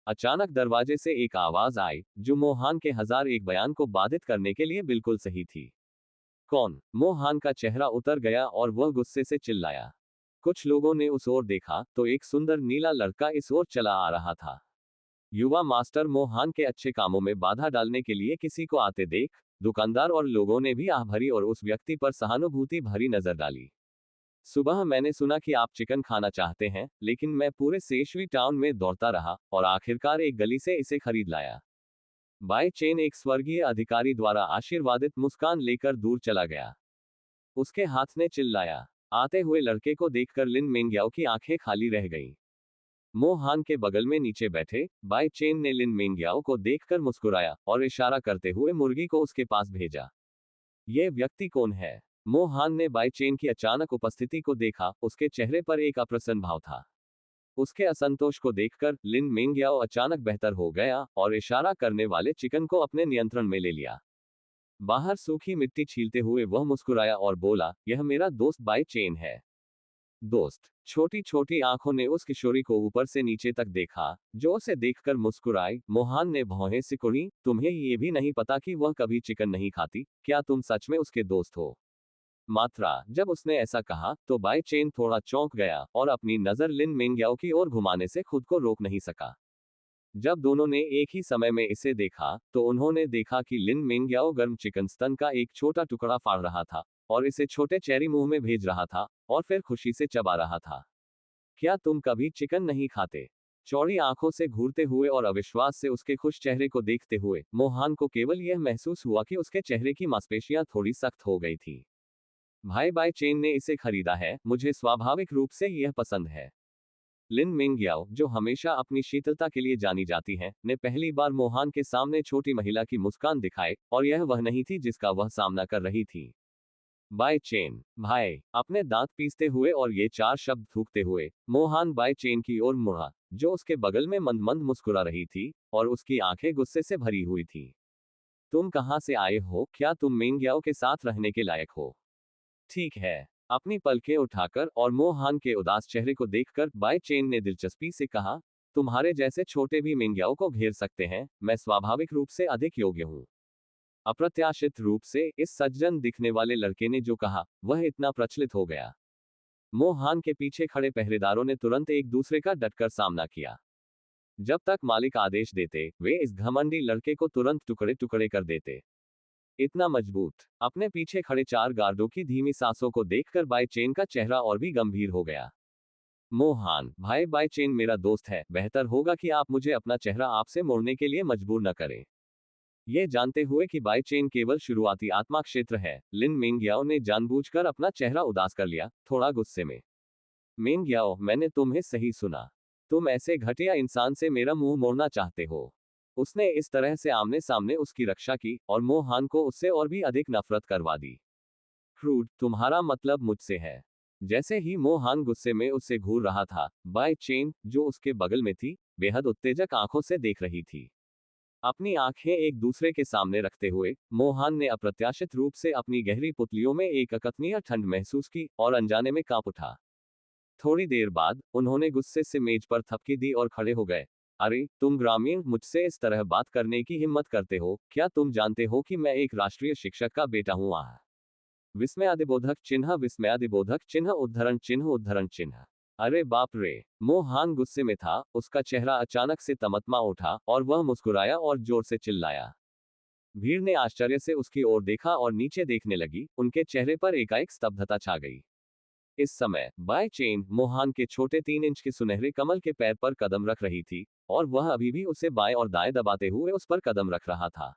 अचानक दरवाजे से एक आवाज आई, जो मोहन के हजार एक बयान को बाधित करने के लिए बिल्कुल सही थी। कौन? मोहन का चेहरा उतर गया और वह गुस्से से चिल्लाया। कुछ लोगों ने उस ओर देखा तो एक सुंदर नीला लड़का इस ओर चला आ रहा था। युवा मास्टर मोहन के अच्छे कामों में बाधा डालने के लिए किसी को आते देख दुकानदार और लोगों ने भी आह भरी और उस व्यक्ति पर सहानुभूति भरी नजर डाली। सुबह मैंने सुना कि आप चिकन खाना चाहते हैं, लेकिन मैं पूरे सेशवी टाउन में दौड़ता रहा और आखिरकार एक गली से इसे खरीद लाया। बाय चेन एक स्वर्गीय अधिकारी द्वारा आशीर्वादित मुस्कान लेकर दूर चला गया। उसके हाथ ने चिल्लाया। आते हुए लड़के को देखकर लिन मेंग्याओ की आंखें खाली रह गईं। मोहन के बगल में नीचे बैठे बाय चेन ने लिन मेंग्याओ को देखकर मुस्कुराया और इशारा करते हुए मुर्गी को उसके पास भेजा। यह व्यक्ति कौन है? मोहन ने बाय चेन की अचानक उपस्थिति को देखा, उसके चेहरे पर एक अप्रसन्न भाव था। उसके असंतोष को देखकर लिन मेंग्याओ अचानक बेहतर हो गया और इशारा करने वाले चिकन को अपने नियंत्रण में ले लिया। बाहर सूखी मिट्टी छीलते हुए वह मुस्कुराया और बोला, यह मेरा दोस्त बाय चेन है। दोस्त? छोटी छोटी आंखों ने उस किशोरी को ऊपर से नीचे तक देखा, जो उसे देखकर मुस्कुराई। मोहन ने भौहें सिकुड़ी, तुम्हें ये भी नहीं पता कि वह कभी चिकन नहीं खाती? क्या तुम सच में उसके दोस्त हो? मात्रा। जब उसने ऐसा कहा तो बाय चेन थोड़ा चौंक गया और अपनी नजर लिन मेंग्याओ की ओर घुमाने से खुद को रोक नहीं सका। जब दोनों ने एक ही समय में इसे देखा तो उन्होंने देखा कि लिन मेंग्याओ गर्म चिकन स्तन का एक छोटा टुकड़ा फाड़ रहा था और इसे छोटे चेरी मुंह में भेज रहा था और फिर खुशी से चबा रहा था। क्या तुम कभी चिकन नहीं खाते? चौड़ी आंखों से घूरते हुए और अविश्वास से उसके खुश चेहरे को देखते हुए मोहन को केवल यह महसूस हुआ कि उसके चेहरे की मांसपेशियां थोड़ी सख्त हो गई थी। भाई बाई चेन ने इसे खरीदा है, मुझे स्वाभाविक रूप से यह पसंद है। लिन मिंगयाओ, जो हमेशा अपनी शीतलता के लिए जानी जाती हैं, ने पहली बार मोहान के सामने छोटी महिला की मुस्कान दिखाई, और यह वह नहीं थी जिसका वह सामना कर रही थी। बाय चेन, भाई, अपने दांत पीसते हुए और ये चार शब्द थूकते हुए, मोहान बाय चेन की ओर मुड़ा, जो उसके बगल में मंद मंद मुस्कुरा रही थी, और उसकी आंखें गुस्से से भरी हुई थी। तुम कहां से आए हो? क्या तुम मिंगयाओ के साथ रहने के लायक हो? ठीक है। अपनी पलकें उठाकर और मोहान के उदास चेहरे को देखकर बाय चेन ने दिलचस्पी से कहा, तुम्हारे जैसे छोटे भी मिंगयाओ को घेर सकते हैं, मैं स्वाभाविक रूप से अधिक योग्य हूं। अप्रत्याशित रूप से इस सज्जन दिखने वाले लड़के ने जो कहा, वह इतना प्रचलित हो गया। मोहान के पीछे खड़े पहरेदारों ने तुरंत एक दूसरे का डटकर सामना किया। जब तक मालिक आदेश देते, वे इस घमंडी लड़के को तुरंत टुकड़े टुकड़े कर देते। इतना मजबूत। अपने पीछे खड़े चार गार्डों की धीमी सांसों को देखकर बाय चेन का चेहरा और भी गंभीर हो गया। मोहान, भाई बाय चेन मेरा दोस्त है, बेहतर होगा कि आप मुझे अपना चेहरा आपसे मोड़ने के लिए मजबूर न करें। ये जानते हुए कि बाय चेन केवल शुरुआती आत्मा क्षेत्र है, लिन मिंगयाओ ने जानबूझकर अपना चेहरा उदास कर लिया, थोड़ा गुस्से में। मिंगयाओ, मैंने तुम्हें सही सुना। तुम ऐसे घटिया इंसान से मेरा मुंह मोड़ना चाहते हो। उसने इस तरह से आमने सामने उसकी रक्षा की, और मोहान को उससे और भी अधिक नफरत करवा दी। क्रूड, तुम्हारा मतलब मुझसे है। जैसे ही मोहान गुस्से में उससे घूर रहा था, बाय चेन, जो उसके बगल में थी, बेहद उत्तेजक आंखों से देख रही थी। अपनी आंखें एक दूसरे के सामने रखते हुए, मोहान ने अप्रत्याशित रूप से अपनी गहरी पुतलियों में एक अकथनीय ठंड महसूस की, और अनजाने में कांप उठा। थोड़ी देर बाद, उन्होंने गुस्से से मेज पर थपकी दी और खड़े हो गए। अरे, तुम ग्रामीण मुझसे इस तरह बात करने की हिम्मत करते हो? क्या तुम जानते हो कि मैं एक राष्ट्रीय शिक्षक का बेटा हूं? विस्मयादिबोधक चिन्ह, विस्मयादिबोधक चिन्ह, उद्धरण चिन्ह, उद्धरण चिन्ह। अरे बाप रे! मोहान गुस्से में था, उसका चेहरा अचानक से तमतमा उठा, और वह मुस्कुराया और जोर से चिल्लाया। भीड़ ने आश्चर्य से उसकी ओर देखा और नीचे देखने लगी, उनके चेहरे पर एकाएक स्तब्धता छा गई। इस समय, बाय चेन, मोहान के छोटे 3 इंच के सुनहरे कमल के पैर पर कदम रख रही थी, और वह अभी भी उसे बाएं और दाएं दबाते हुए उस पर कदम रख रहा था।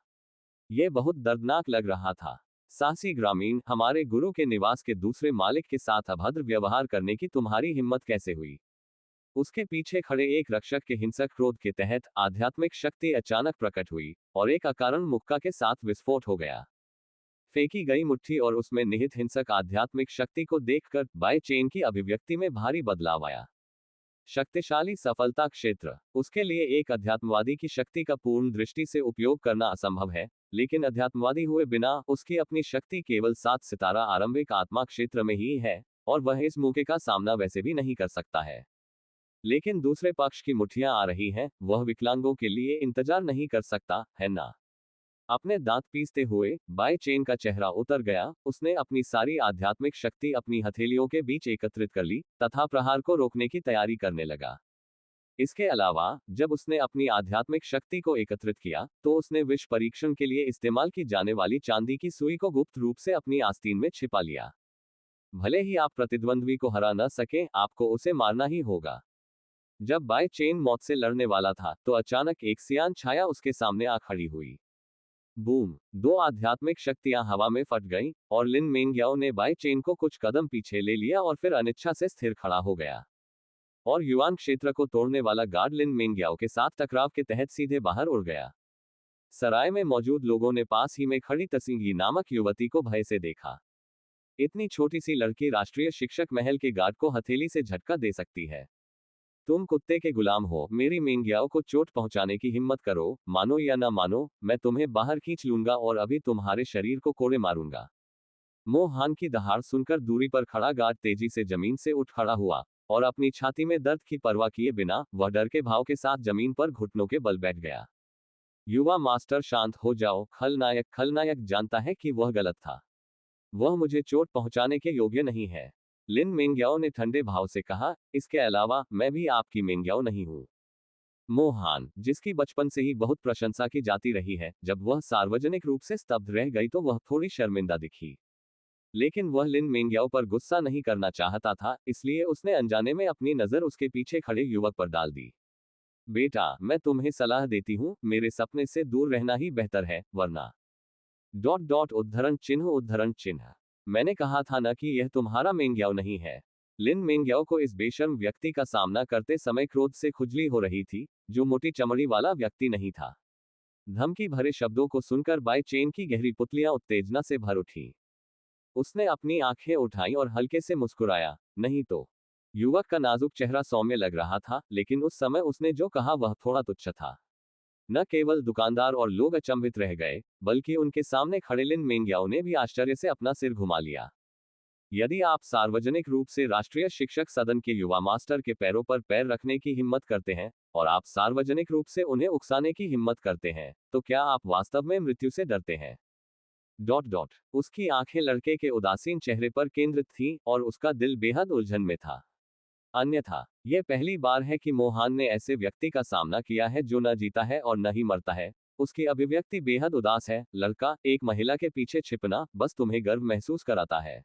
यह बहुत दर्दनाक लग रहा था। साहसी ग्रामीण, हमारे गुरु के निवास के दूसरे मालिक के साथ अभद्र व्यवहार करने की तुम्हारी हिम्मत कैसे हुई? उसके पीछे खड़े एक रक्षक के हिंसक क्रोध के तहत आध्यात्मिक शक्ति अचानक प्रकट हुई, और एक अकारण मुक्का के साथ विस्फोट हो गया। फेंकी गई मुट्ठी और उसमें निहित हिंसक आध्यात्मिक शक्ति को देखकर बाय चेन की अभिव्यक्ति में भारी बदलाव आया। शक्तिशाली सफलता क्षेत्र। उसके लिए एक अध्यात्मवादी की शक्ति का पूर्ण दृष्टि से उपयोग करना असंभव है, लेकिन अध्यात्मवादी हुए बिना उसकी अपनी शक्ति केवल 7 सितारा आरंभिक आत्मा क्षेत्र में ही है, और वह इस मौके का सामना वैसे भी नहीं कर सकता है। लेकिन दूसरे पक्ष की मुठ्ठियां आ रही हैं, वह विकलांगों के लिए इंतजार नहीं कर सकता, है ना? अपने दांत पीसते हुए, बाय चेन का चेहरा उतर गया, उसने अपनी सारी आध्यात्मिक शक्ति अपनी हथेलियों के बीच एकत्रित कर ली, तथा प्रहार को रोकने की तैयारी करने लगा। इसके अलावा, जब उसने अपनी आध्यात्मिक शक्ति को एकत्रित किया, तो उसने विष परीक्षण के लिए इस्तेमाल की जाने वाली चांदी की सुई को गुप्त रूप से अपनी आस्तीन में छिपा लिया। भले ही आप प्रतिद्वंद्वी को हरा न सकें, आपको उसे मारना ही होगा। जब बाय चेन मौत से लड़ने वाला था, तो अचानक एक सियान छाया उसके सामने आ खड़ी हुई। बूम! 2 आध्यात्मिक शक्तियां हवा में फट गईं, और लिन मिंगयाओ ने बाय चेन को कुछ कदम पीछे ले लिया और फिर अनिच्छा से स्थिर खड़ा हो गया। और युआन क्षेत्र को तोड़ने वाला गार्ड लिन मिंगयाओ के साथ टकराव के तहत सीधे बाहर उड़ गया। सराय में मौजूद लोगों ने पास ही में खड़ी तसिंगी नामक युवती को भय से देखा। इतनी छोटी सी लड़की राष्ट्रीय शिक्षक महल के गार्ड को हथेली से झटका दे सकती है। तुम कुत्ते के गुलाम हो, मेरी मिंगयाओ को चोट पहुंचाने की हिम्मत करो, मानो या ना मानो, मैं तुम्हें बाहर खींच लूंगा और अभी तुम्हारे शरीर को कोड़े मारूंगा। मोहान की दहाड़ सुनकर दूरी पर खड़ा गार्ड तेजी से जमीन से उठ खड़ा हुआ, और अपनी छाती में दर्द की परवाह किए बिना, वह डर के भाव के साथ जमीन पर घुटनों के बल बैठ गया। युवा मास्टर, शांत हो जाओ, खलनायक खलनायक जानता है कि वह गलत था। वह मुझे चोट पहुंचाने के योग्य नहीं है। लिन मिंगयाओ ने ठंडे भाव से कहा, इसके अलावा, मैं भी आपकी मिंगयाओ नहीं हूं। मोहान, जिसकी बचपन से ही बहुत प्रशंसा की जाती रही है, जब वह सार्वजनिक रूप से स्तब्ध रह गई तो वह थोड़ी शर्मिंदा दिखी। लेकिन वह लिन मिंगयाओ पर गुस्सा नहीं करना चाहता था, इसलिए उसने अनजाने में अपनी नजर उसके पीछे खड़े युवक पर डाल दी। बेटा, मैं तुम्हें सलाह देती हूं, मेरे सपने से दूर रहना ही बेहतर है, वरना... उद्धरण चिन्ह, उद्धरण चिन्ह। मैंने कहा था ना कि यह तुम्हारा मेंग्याओ नहीं है। लिन मेंग्याओ को इस बेशर्म व्यक्ति का सामना करते समय क्रोध से खुजली हो रही थी, जो मोटी चमड़ी वाला व्यक्ति नहीं था। धमकी भरे शब्दों को सुनकर बाई चेन की गहरी पुतलियां उत्तेजना से भर उठी। उसने अपनी आंखें उठाई और हल्के से मुस्कुराया, नहीं तो। युवक का नाजुक चेहरा सौम्य लग रहा था, लेकिन उस समय उसने जो कहा वह थोड़ा तुच्छ था। न केवल दुकानदार और लोग अचंभित रह गए, बल्कि उनके सामने खड़े लिन मेंग्याओ ने भी आश्चर्य से अपना सिर घुमा लिया। यदि आप सार्वजनिक रूप से राष्ट्रीय शिक्षक सदन के युवा मास्टर के पैरों पर पैर रखने की हिम्मत करते हैं, और आप सार्वजनिक रूप से उन्हें उकसाने की हिम्मत करते हैं, तो क्या आप वास्तव में मृत्यु से डरते हैं? उसकी आंखें लड़के के उदासीन चेहरे पर केंद्रित थीं, और उसका दिल बेहद उलझन में था। अन्यथा, यह पहली बार है कि मोहन ने ऐसे व्यक्ति का सामना किया है जो न जीता है और न ही मरता है। उसकी अभिव्यक्ति बेहद उदास है। लड़का, एक महिला के पीछे छिपना बस तुम्हें गर्व महसूस कराता है।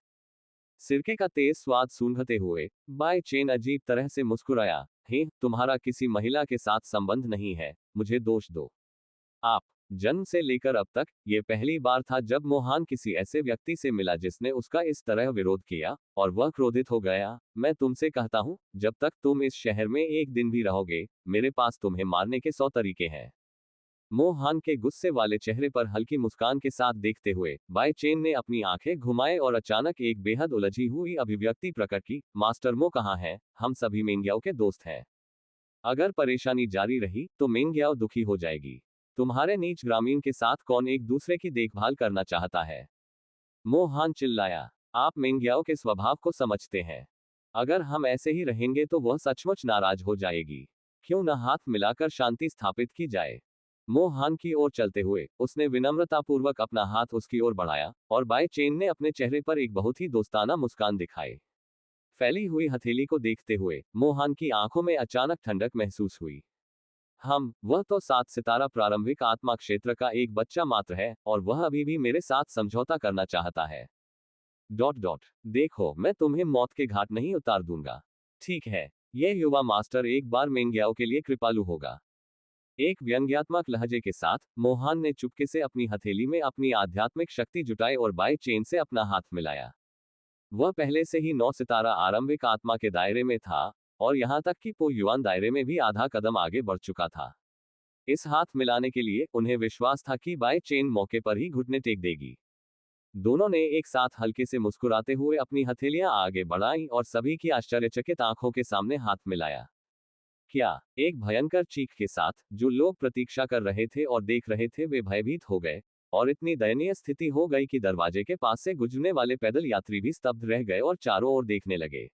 सिरके का तेज स्वाद सूंघते हुए बाय चेन अजीब तरह से मुस्कुराया। हे, तुम्हारा किसी महिला के साथ संबंध नहीं है, मुझे दोष दो। आप जन्म से लेकर अब तक ये पहली बार था जब मोहन किसी ऐसे व्यक्ति से मिला जिसने उसका इस तरह विरोध किया, और वह क्रोधित हो गया। मैं तुमसे कहता हूं, जब तक तुम इस शहर में एक दिन भी रहोगे, मेरे पास तुम्हें मारने के 100 तरीके हैं। मोहन के गुस्से वाले चेहरे पर हल्की मुस्कान के साथ देखते हुए बाय चेन ने अपनी आंखें घुमाए और अचानक एक बेहद उलझी हुई अभिव्यक्ति प्रकट की। मास्टर मो कहाँ है? हम सभी मेंग्याओ के दोस्त हैं। अगर परेशानी जारी रही तो मेंग्याओ दुखी हो जाएगी। तुम्हारे नीच ग्रामीण के साथ कौन एक दूसरे की देखभाल करना चाहता है? मोहन चिल्लाया। आप मेंग्याओ के स्वभाव को समझते हैं। अगर हम ऐसे ही रहेंगे तो वह सचमुच नाराज हो जाएगी। क्यों न हाथ मिलाकर शांति स्थापित की जाए? मोहन की ओर चलते हुए उसने विनम्रतापूर्वक अपना हाथ उसकी ओर बढ़ाया, और बाय चेन ने अपने चेहरे पर एक बहुत ही दोस्ताना मुस्कान दिखाई। फैली हुई हथेली को देखते हुए मोहन की आंखों में अचानक ठंडक महसूस हुई। वह तो 7 सितारा प्रारंभिक आत्मा क्षेत्र का एक बच्चा मात्र है, और वह अभी भी मेरे साथ समझौता करना चाहता है। देखो, मैं तुम्हें मौत के घाट नहीं उतार दूंगा। ठीक है, यह युवा मास्टर एक बार मेंग्याओ के लिए कृपालु होगा। एक व्यंग्यात्मक लहजे के साथ मोहन ने चुपके से अपनी हथेली में अपनी आध्यात्मिक शक्ति जुटाई और बाय चेन से अपना हाथ मिलाया। वह पहले से ही 9 सितारा आरंभिक आत्मा के दायरे में था, और यहां तक कि पो युआन दायरे में भी आधा कदम आगे बढ़ चुका था। इस हाथ मिलाने के लिए उन्हें विश्वास था कि बाय चेन मौके पर ही घुटने टेक देगी। दोनों ने एक साथ हल्के से मुस्कुराते हुए अपनी हथेलियां आगे बढ़ाईं और सभी की आश्चर्यचकित आंखों के सामने हाथ मिलाया। क्या? एक भयंकर चीख के साथ जो लोग प्रतीक्षा कर रहे थे और देख रहे थे वे भयभीत हो गए, और इतनी दयनीय स्थिति हो गई कि दरवाजे के पास से गुजरने वाले पैदल यात्री भी स्तब्ध रह गए और चारों ओर देखने लगे।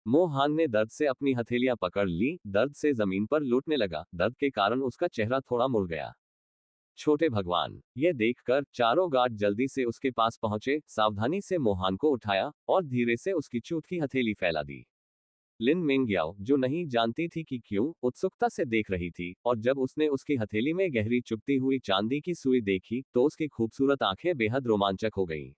मोहन ने दर्द से अपनी हथेलियां पकड़ ली, दर्द से जमीन पर लौटने लगा। दर्द के कारण उसका चेहरा थोड़ा मुड़ गया। छोटे भगवान! यह देखकर चारों गार्ड जल्दी से उसके पास पहुंचे, सावधानी से मोहन को उठाया और धीरे से उसकी चूत की हथेली फैला दी। लिन मेंग्याओ, जो नहीं जानती थी कि क्यों, उत्सुकता से देख रही थी, और जब उसने उसकी हथेली में गहरी चुभती हुई चांदी की सुई देखी तो उसकी खूबसूरत आंखें बेहद रोमांचक हो गईं।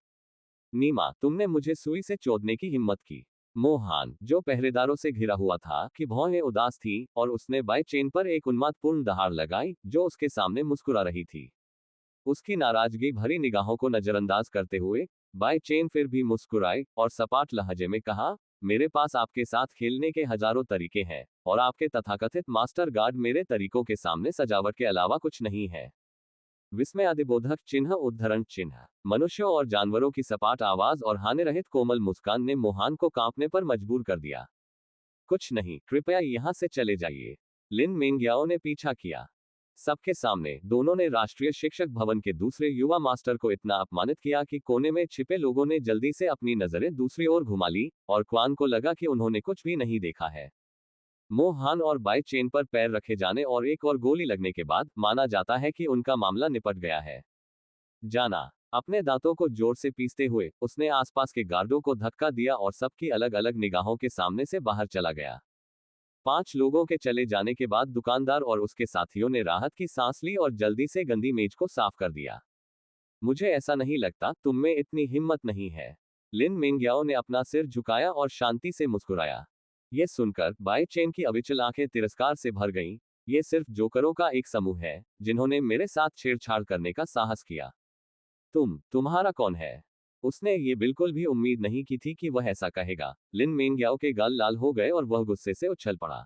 नीमा, तुमने मुझे सुई से चोदने की हिम्मत की। मोहन, जो पहरेदारों से घिरा हुआ था, की भौहें उदास थीं, और उसने बाय चेन पर एक उन्मादपूर्ण दहाड़ लगाई, जो उसके सामने मुस्कुरा रही थी। उसकी नाराजगी भरी निगाहों को नजरअंदाज करते हुए बाय चेन फिर भी मुस्कुराए और सपाट लहजे में कहा, मेरे पास आपके साथ खेलने के हजारों तरीके हैं, और आपके तथाकथित मास्टर गार्ड मेरे तरीकों के सामने सजावट के अलावा कुछ नहीं है। विस्मयादिबोधक चिन्ह उद्धरण चिन्ह। मनुष्यों और जानवरों की सपाट आवाज और हानि रहित कोमल मुस्कान ने मोहन को कांपने पर मजबूर कर दिया। कुछ नहीं, कृपया यहां से चले जाइए। लिन मेंग्याओ ने पीछा किया। सबके सामने दोनों ने राष्ट्रीय शिक्षक भवन के दूसरे युवा मास्टर को इतना अपमानित किया कि कोने में छिपे लोगों ने जल्दी से अपनी नजरें दूसरी ओर घुमा ली, और क्वान को लगा कि उन्होंने कुछ भी नहीं देखा है। मोहन और बाय चेन पर पैर रखे जाने और एक और गोली लगने के बाद माना जाता है कि उनका मामला निपट गया है। जाना। अपने दांतों को जोर से पीसते हुए उसने आसपास के गार्डों को धक्का दिया और सबकी अलग अलग निगाहों के सामने से बाहर चला गया। 5 लोगों के चले जाने के बाद दुकानदार और उसके साथियों ने राहत की सांस ली और जल्दी से गंदी मेज को साफ कर दिया। मुझे ऐसा नहीं लगता तुम में इतनी हिम्मत नहीं है। लिन मेंग्याओ ने अपना सिर झुकाया और शांति से मुस्कुराया। यह सुनकर बाय चेन की अविचल आंखें तिरस्कार से भर गईं। ये सिर्फ जोकरों का एक समूह है, जिन्होंने मेरे साथ छेड़छाड़ करने का साहस किया। तुम्हारा कौन है? उसने ये बिल्कुल भी उम्मीद नहीं की थी कि वह ऐसा कहेगा। लिन मेंग्याओ के गाल लाल हो गए और वह गुस्से से उछल पड़ा।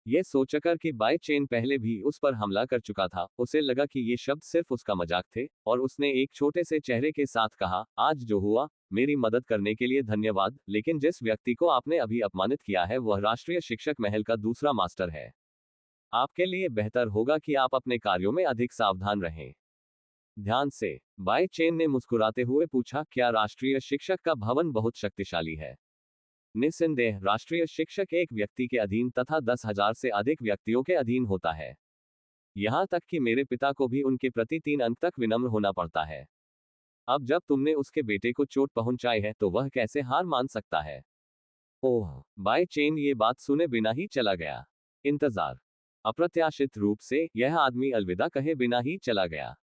ये सोचकर कि बाई चेन पहले भी उस पर हमला कर चुका था, उसे लगा कि ये शब्द सिर्फ उसका मजाक थे, और उसने एक छोटे से चेहरे के साथ कहा, आज जो हुआ, मेरी मदद करने के लिए धन्यवाद, लेकिन जिस व्यक्ति को आपने अभी अपमानित किया है वह राष्ट्रीय शिक्षक महल का दूसरा मास्टर है। आपके लिए बेहतर होगा कि आप अपने कार्यों में अधिक सावधान रहें। ध्यान से, बाई चेन ने मुस्कुराते हुए पूछा, क्या राष्ट्रीय शिक्षक का भवन बहुत शक्तिशाली है? निस्संदेह, राष्ट्रीय शिक्षक एक व्यक्ति के अधीन तथा 10,000 से अधिक व्यक्तियों के अधीन होता है। यहाँ तक कि मेरे पिता को भी उनके प्रति 3 अंक तक विनम्र होना पड़ता है। अब जब तुमने उसके बेटे को चोट पहुंचाई है तो वह कैसे हार मान सकता है? ओह! बाई चेन ये बात सुने बिना ही चला गया। इंतजार। अप्रत्याशित रूप से, यह आदमी अलविदा कहे बिना ही चला गया।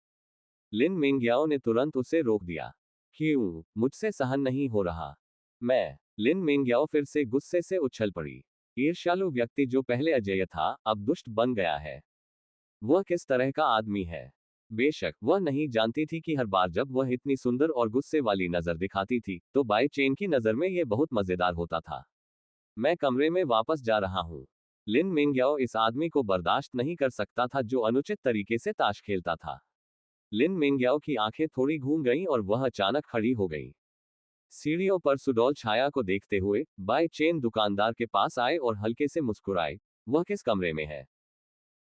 लिन मिंग्याओ ने तुरंत उसे रोक दिया। क्यों? मुझसे सहन नहीं हो रहा। मैं। लिन मिंग्याओ फिर से गुस्से से उछल पड़ी। ईर्ष्यालु व्यक्ति जो पहले अजेय था, अब दुष्ट बन गया है। वह किस तरह का आदमी है? बेशक वह नहीं जानती थी कि हर बार जब वह इतनी सुंदर और गुस्से वाली नजर दिखाती थी, तो बाई चेन की नजर में यह बहुत मजेदार होता था। मैं कमरे में वापस जा रहा हूँ। लिन मिंग्याओ इस आदमी को बर्दाश्त नहीं कर सकता था जो अनुचित तरीके से ताश खेलता था। लिन मिंग्याओ की आंखें थोड़ी घूम गईं और वह अचानक खड़ी हो गई। सीढ़ियों पर सुडौल छाया को देखते हुए बाई चेन दुकानदार के पास आए और हल्के से मुस्कुराए। वह किस कमरे में है?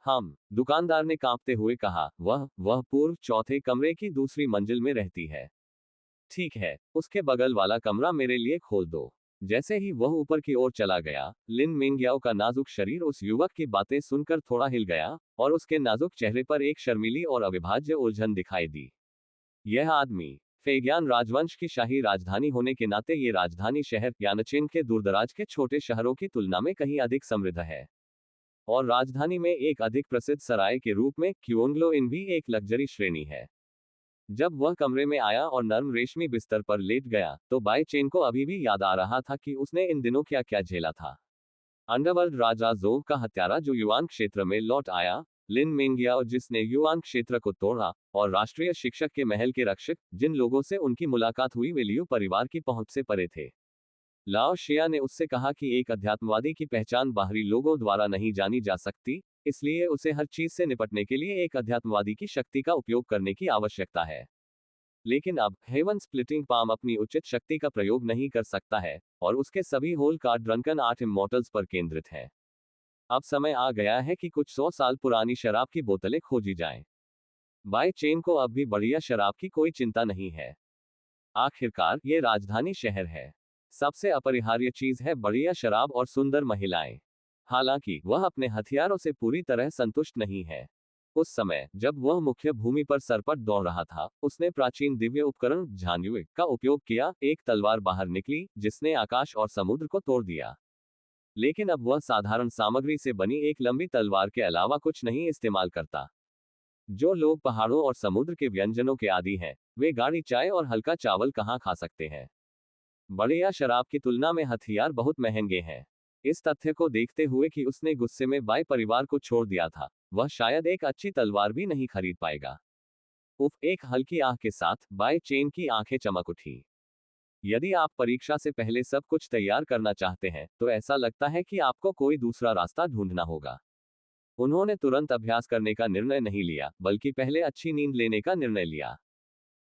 हम। दुकानदार ने कांपते हुए कहा, वह पूर्व चौथे कमरे की दूसरी मंजिल में रहती है। ठीक है, उसके बगल वाला कमरा मेरे लिए खोल दो। जैसे ही वह ऊपर की ओर चला गया, लिन मिंग्याओ का नाजुक शरीर उस युवक की बातें सुनकर थोड़ा हिल गया, और उसके नाजुक चेहरे पर एक शर्मीली और अविभाज्य उलझन दिखाई दी। यह आदमी, फेग्यान राजवंश की शाही राजधानी होने के नाते ये राजधानी शहर यानचेन के दूरदराज के छोटे शहरों की तुलना में कहीं अधिक समृद्ध है। और राजधानी में एक अधिक प्रसिद्ध सराय के रूप में क्योंगलो इन भी एक लग्जरी श्रेणी है। जब वह कमरे में आया और नर्म रेशमी बिस्तर पर लेट गया, तो बाई चेन को अभी भी याद आ रहा था कि उसने इन दिनों क्या क्या झेला था। अंडरवर्ल्ड राजा जोव का हत्यारा जो युआन क्षेत्र में लौट आया, लिन मिंग्याओ जिसने युआन क्षेत्र को तोड़ा, और राष्ट्रीय शिक्षक के महल के रक्षक, जिन लोगों से उनकी मुलाकात हुई वे लियू परिवार की पहुंच से परे थे। लाओ शिया ने उससे कहा कि एक अध्यात्मवादी की पहचान बाहरी लोगों द्वारा नहीं जानी जा सकती, इसलिए उसे हर चीज से निपटने के लिए एक अध्यात्मवादी की शक्ति का उपयोग करने की आवश्यकता है। लेकिन अब हेवन स्प्लिटिंग पाम अपनी उचित शक्ति का प्रयोग नहीं कर सकता है, और उसके सभी होल कार्ड ड्रंकन 8 इमॉर्टल्स पर केंद्रित है। अब समय आ गया है कि कुछ 100 साल पुरानी शराब की बोतलें खोजी जाएं। बाई चेन को अब भी बढ़िया शराब की कोई चिंता नहीं है। आखिरकार ये राजधानी शहर है। सबसे अपरिहार्य चीज है बढ़िया शराब और सुंदर महिलाएं। हालांकि वह अपने हथियारों से पूरी तरह संतुष्ट नहीं है। उस समय जब वह मुख्य भूमि पर सरपट दौड़ रहा था, उसने प्राचीन दिव्य उपकरण झान्युए का उपयोग किया। एक तलवार बाहर निकली जिसने आकाश और समुद्र को तोड़ दिया। लेकिन अब वह साधारण सामग्री से बनी एक लंबी तलवार के अलावा कुछ नहीं इस्तेमाल करता। जो लोग पहाड़ों और समुद्र के व्यंजनों के आदी हैं, वे गाढ़ी चाय और हल्का चावल कहाँ खा सकते हैं? बढ़िया शराब की तुलना में हथियार बहुत महंगे हैं। इस तथ्य को देखते हुए कि उसने गुस्से में बाई परिवार को छोड़ दिया था, वह शायद एक अच्छी तलवार भी नहीं खरीद पाएगा। उफ! एक हल्की आह के साथ बाई चेन की आंखें चमक उठी। यदि आप परीक्षा से पहले सब कुछ तैयार करना चाहते हैं, तो ऐसा लगता है कि आपको कोई दूसरा रास्ता ढूंढना होगा। उन्होंने तुरंत अभ्यास करने का निर्णय नहीं लिया, बल्कि पहले अच्छी नींद लेने का निर्णय लिया।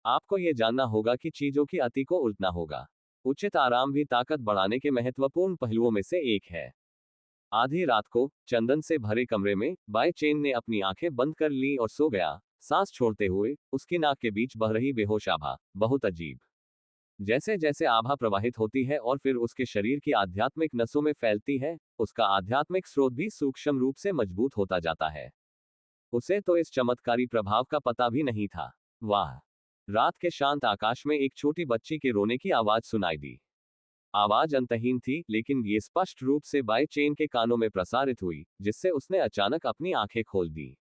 आपको यह जानना होगा कि चीजों की अति को उल्टना होगा। उचित आराम भी ताकत बढ़ाने के महत्वपूर्ण पहलुओं में से एक है। आधी रात को चंदन से भरे कमरे में बाई चेन ने अपनी आंखें बंद कर ली और सो गया, सांस छोड़ते हुए। उसकी नाक के बीच बह रही बेहोश आभा बहुत अजीब। जैसे जैसे आभा प्रवाहित होती है और फिर उसके शरीर की आध्यात्मिक नसों में फैलती है, उसका आध्यात्मिक स्रोत भी सूक्ष्म रूप से मजबूत होता जाता है। उसे तो इस चमत्कारी प्रभाव का पता भी नहीं था। वाह! रात के शांत आकाश में एक छोटी बच्ची के रोने की आवाज सुनाई दी। आवाज अंतहीन थी, लेकिन ये स्पष्ट रूप से बाई चेन के कानों में प्रसारित हुई, जिससे उसने अचानक अपनी आंखें खोल दी।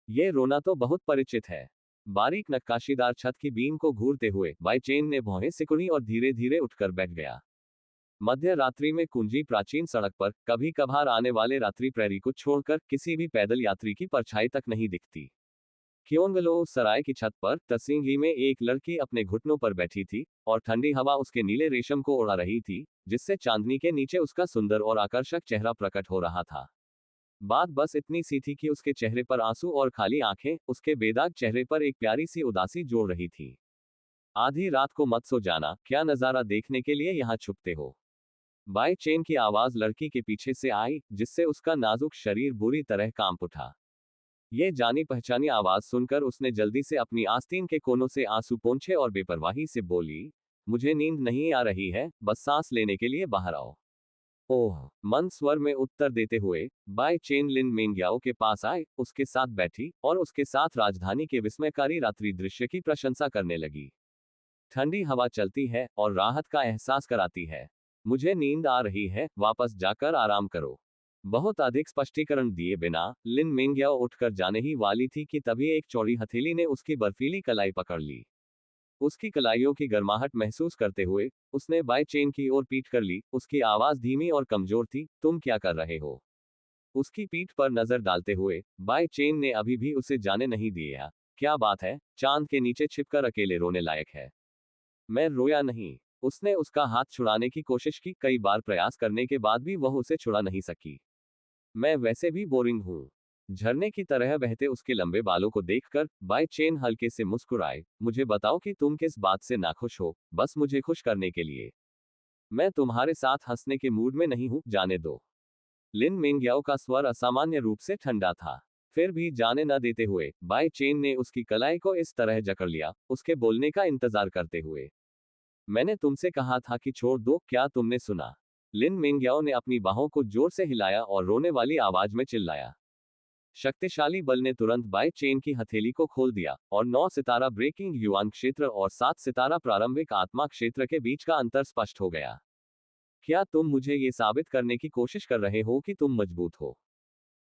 ये रोना तो बहुत परिचित है। बारीक नक्काशीदार छत की बीम को घूरते हुए बाई चेन ने भौहें सिकुड़ी और धीरे धीरे उठकर बैठ गया। मध्य रात्रि में कुंजी प्राचीन सड़क पर कभी कभार आने वाले रात्रि प्रहरी को छोड़कर किसी भी पैदल यात्री की परछाई तक नहीं दिखती। क्योंगलो सराय की छत पर तसिंगी में एक लड़की अपने घुटनों पर बैठी थी और ठंडी हवा उसके नीले रेशम को उड़ा रही थी, जिससे चांदनी के नीचे उसका सुंदर और आकर्षक चेहरा प्रकट हो रहा था। बात बस इतनी सी थी कि उसके चेहरे पर आंसू और खाली आंखें उसके बेदाग चेहरे पर एक प्यारी सी उदासी जोड़ रही थी। आधी रात को मत सो जाना, क्या नजारा देखने के लिए यहाँ छुपते हो? बाई चेन की आवाज लड़की के पीछे से आई, जिससे उसका नाजुक शरीर बुरी तरह कांप उठा। ये जानी पहचानी आवाज सुनकर उसने जल्दी से अपनी आस्तीन के कोनों से आंसू पोंछे और बेपरवाही से बोली, मुझे नींद नहीं आ रही है, बस सांस लेने के लिए बाहर आओ। ओह, मन स्वर में उत्तर देते हुए बाई चेन लिन मेंग्याओ के पास आए, उसके साथ बैठी और उसके साथ राजधानी के विस्मयकारी रात्रि दृश्य की प्रशंसा करने लगी। ठंडी हवा चलती है और राहत का एहसास कराती है। मुझे नींद आ रही है, वापस जाकर आराम करो। बहुत अधिक स्पष्टीकरण दिए बिना लिन मेंग्याओ उठकर जाने ही वाली थी कि तभी एक चौड़ी हथेली ने उसकी बर्फीली कलाई पकड़ ली। उसकी कलाइयों की गर्माहट महसूस करते हुए उसने बाई चेन की ओर पीठ कर ली। उसकी आवाज धीमी और कमजोर थी, तुम क्या कर रहे हो? उसकी पीठ पर नजर डालते हुए बाई चेन ने अभी भी उसे जाने नहीं दिया। क्या बात है, चांद के नीचे छिपकर अकेले रोने लायक है। मैं रोया नहीं। उसने उसका हाथ छुड़ाने की कोशिश की, कई बार प्रयास करने के बाद भी वह उसे छुड़ा नहीं सकी। मैं वैसे भी बोरिंग हूँ। झरने की तरह बहते उसके लंबे बालों को देखकर बाई चेन हल्के से मुस्कुराए। मुझे बताओ कि तुम किस बात से नाखुश हो, बस मुझे खुश करने के लिए। मैं तुम्हारे साथ हंसने के मूड में नहीं हूं, जाने दो। लिन मेंग्याओ का स्वर असामान्य रूप से ठंडा था। फिर भी जाने न देते हुए बाई चेन ने उसकी कलाई को इस तरह जकड़ लिया, उसके बोलने का इंतजार करते हुए। मैंने तुमसे कहा था कि छोड़ दो, क्या तुमने सुना? लिन मेंग्याओ ने अपनी बाहों को जोर से हिलाया और रोने वाली आवाज में चिल्लाया। शक्तिशाली बल ने तुरंत बाई चेन की हथेली को खोल दिया और 9 सितारा ब्रेकिंग युआन क्षेत्र और 7 सितारा प्रारंभिक आत्मा क्षेत्र के बीच का अंतर स्पष्ट हो गया। क्या तुम मुझे ये साबित करने की कोशिश कर रहे हो कि तुम मजबूत हो?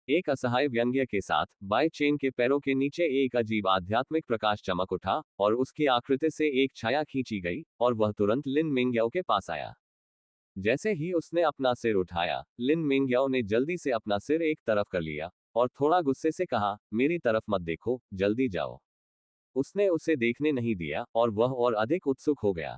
एक असहाय व्यंग्य के साथ बाई चेन के पैरों के नीचे एक अजीब आध्यात्मिक प्रकाश चमक उठा और उसकी आकृति से एक छाया खींची गई और वह तुरंत लिन मिंग्याओ के पास आया। जैसे ही उसने अपना सिर उठाया, लिन मिंग्याओ ने जल्दी से अपना सिर एक तरफ कर लिया और थोड़ा गुस्से से कहा, मेरी तरफ मत देखो, जल्दी जाओ। उसने उसे देखने नहीं दिया और वह और अधिक उत्सुक हो गया।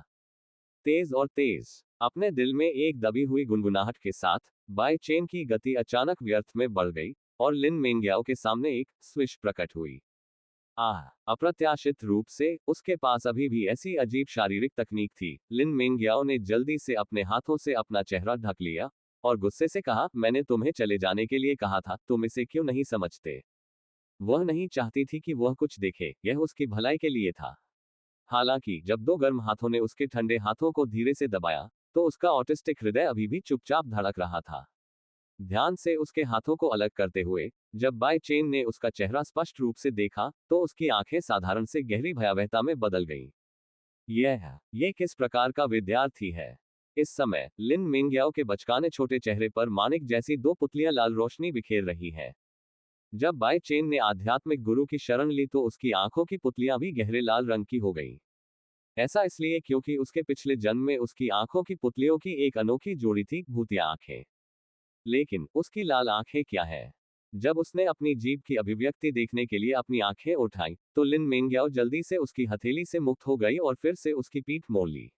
तेज और तेज। अपने दिल में एक दबी हुई गुनगुनाहट के साथ बाई चेन की गति अचानक व्यर्थ में बढ़ गई और लिन मेंग्याओ के सामने एक स्विश प्रकट हुई। अप्रत्याशित रूप से उसके पास अभी भी ऐसी अजीब शारीरिक तकनीक थी। लिन मेंग्याओ ने जल्दी से अपने हाथों से अपना चेहरा ढक लिया और गुस्से से कहा, मैंने तुम्हें चले जाने के लिए कहा था, तुम इसे क्यों नहीं समझते? वह नहीं चाहती थी कि वह कुछ देखे, यह उसकी भलाई के लिए था। हालांकि जब दो गर्म हाथों ने उसके ठंडे हाथों को धीरे से दबाया, तो उसका ऑटिस्टिक हृदय अभी भी चुपचाप धड़क रहा था। ध्यान से उसके हाथों को अलग करते हुए जब बाई चेन ने उसका चेहरा स्पष्ट रूप से देखा, तो उसकी आंखें साधारण से गहरी भयावहता में बदल गईं। ये किस प्रकार का विद्यार्थी है? इस समय लिन मिंग्याओ के बचकाने छोटे चेहरे पर मानिक जैसी दो पुतलियां लाल रोशनी बिखेर रही हैं। जब बाई चेन ने आध्यात्मिक गुरु की शरण ली तो उसकी आंखों की पुतलियां भी गहरे लाल रंग की हो गईं। ऐसा इसलिए क्योंकि उसके पिछले जन्म में उसकी आंखों की पुतलियों की एक अनोखी जोड़ी थी, भूतिया आंखें। लेकिन उसकी लाल आंखें क्या है? जब उसने अपनी जीभ की अभिव्यक्ति देखने के लिए अपनी आंखें उठाई, तो लिन मेंग्याओ जल्दी से उसकी हथेली से मुक्त हो गई और फिर से उसकी पीठ मोड़ ली।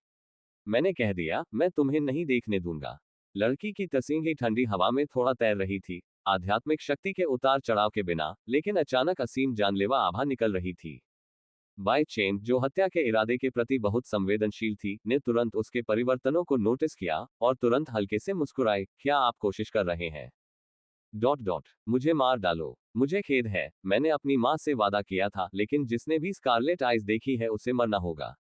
मैंने कह दिया, मैं तुम्हें नहीं देखने दूंगा। लड़की की तसींगी ठंडी हवा में थोड़ा तैर रही थी, आध्यात्मिक शक्ति के उतार चढ़ाव के बिना, लेकिन अचानक असीम जानलेवा आभा निकल रही थी। बाई चेन, जो हत्या के इरादे के प्रति बहुत संवेदनशील थी, ने तुरंत उसके परिवर्तनों को नोटिस किया और तुरंत हल्के से मुस्कुराई। क्या आप कोशिश कर रहे हैं? मुझे मार डालो। मुझे खेद है, मैंने अपनी माँ से वादा किया था, लेकिन जिसने भी स्कारलेट आइज देखी है उसे मरना होगा।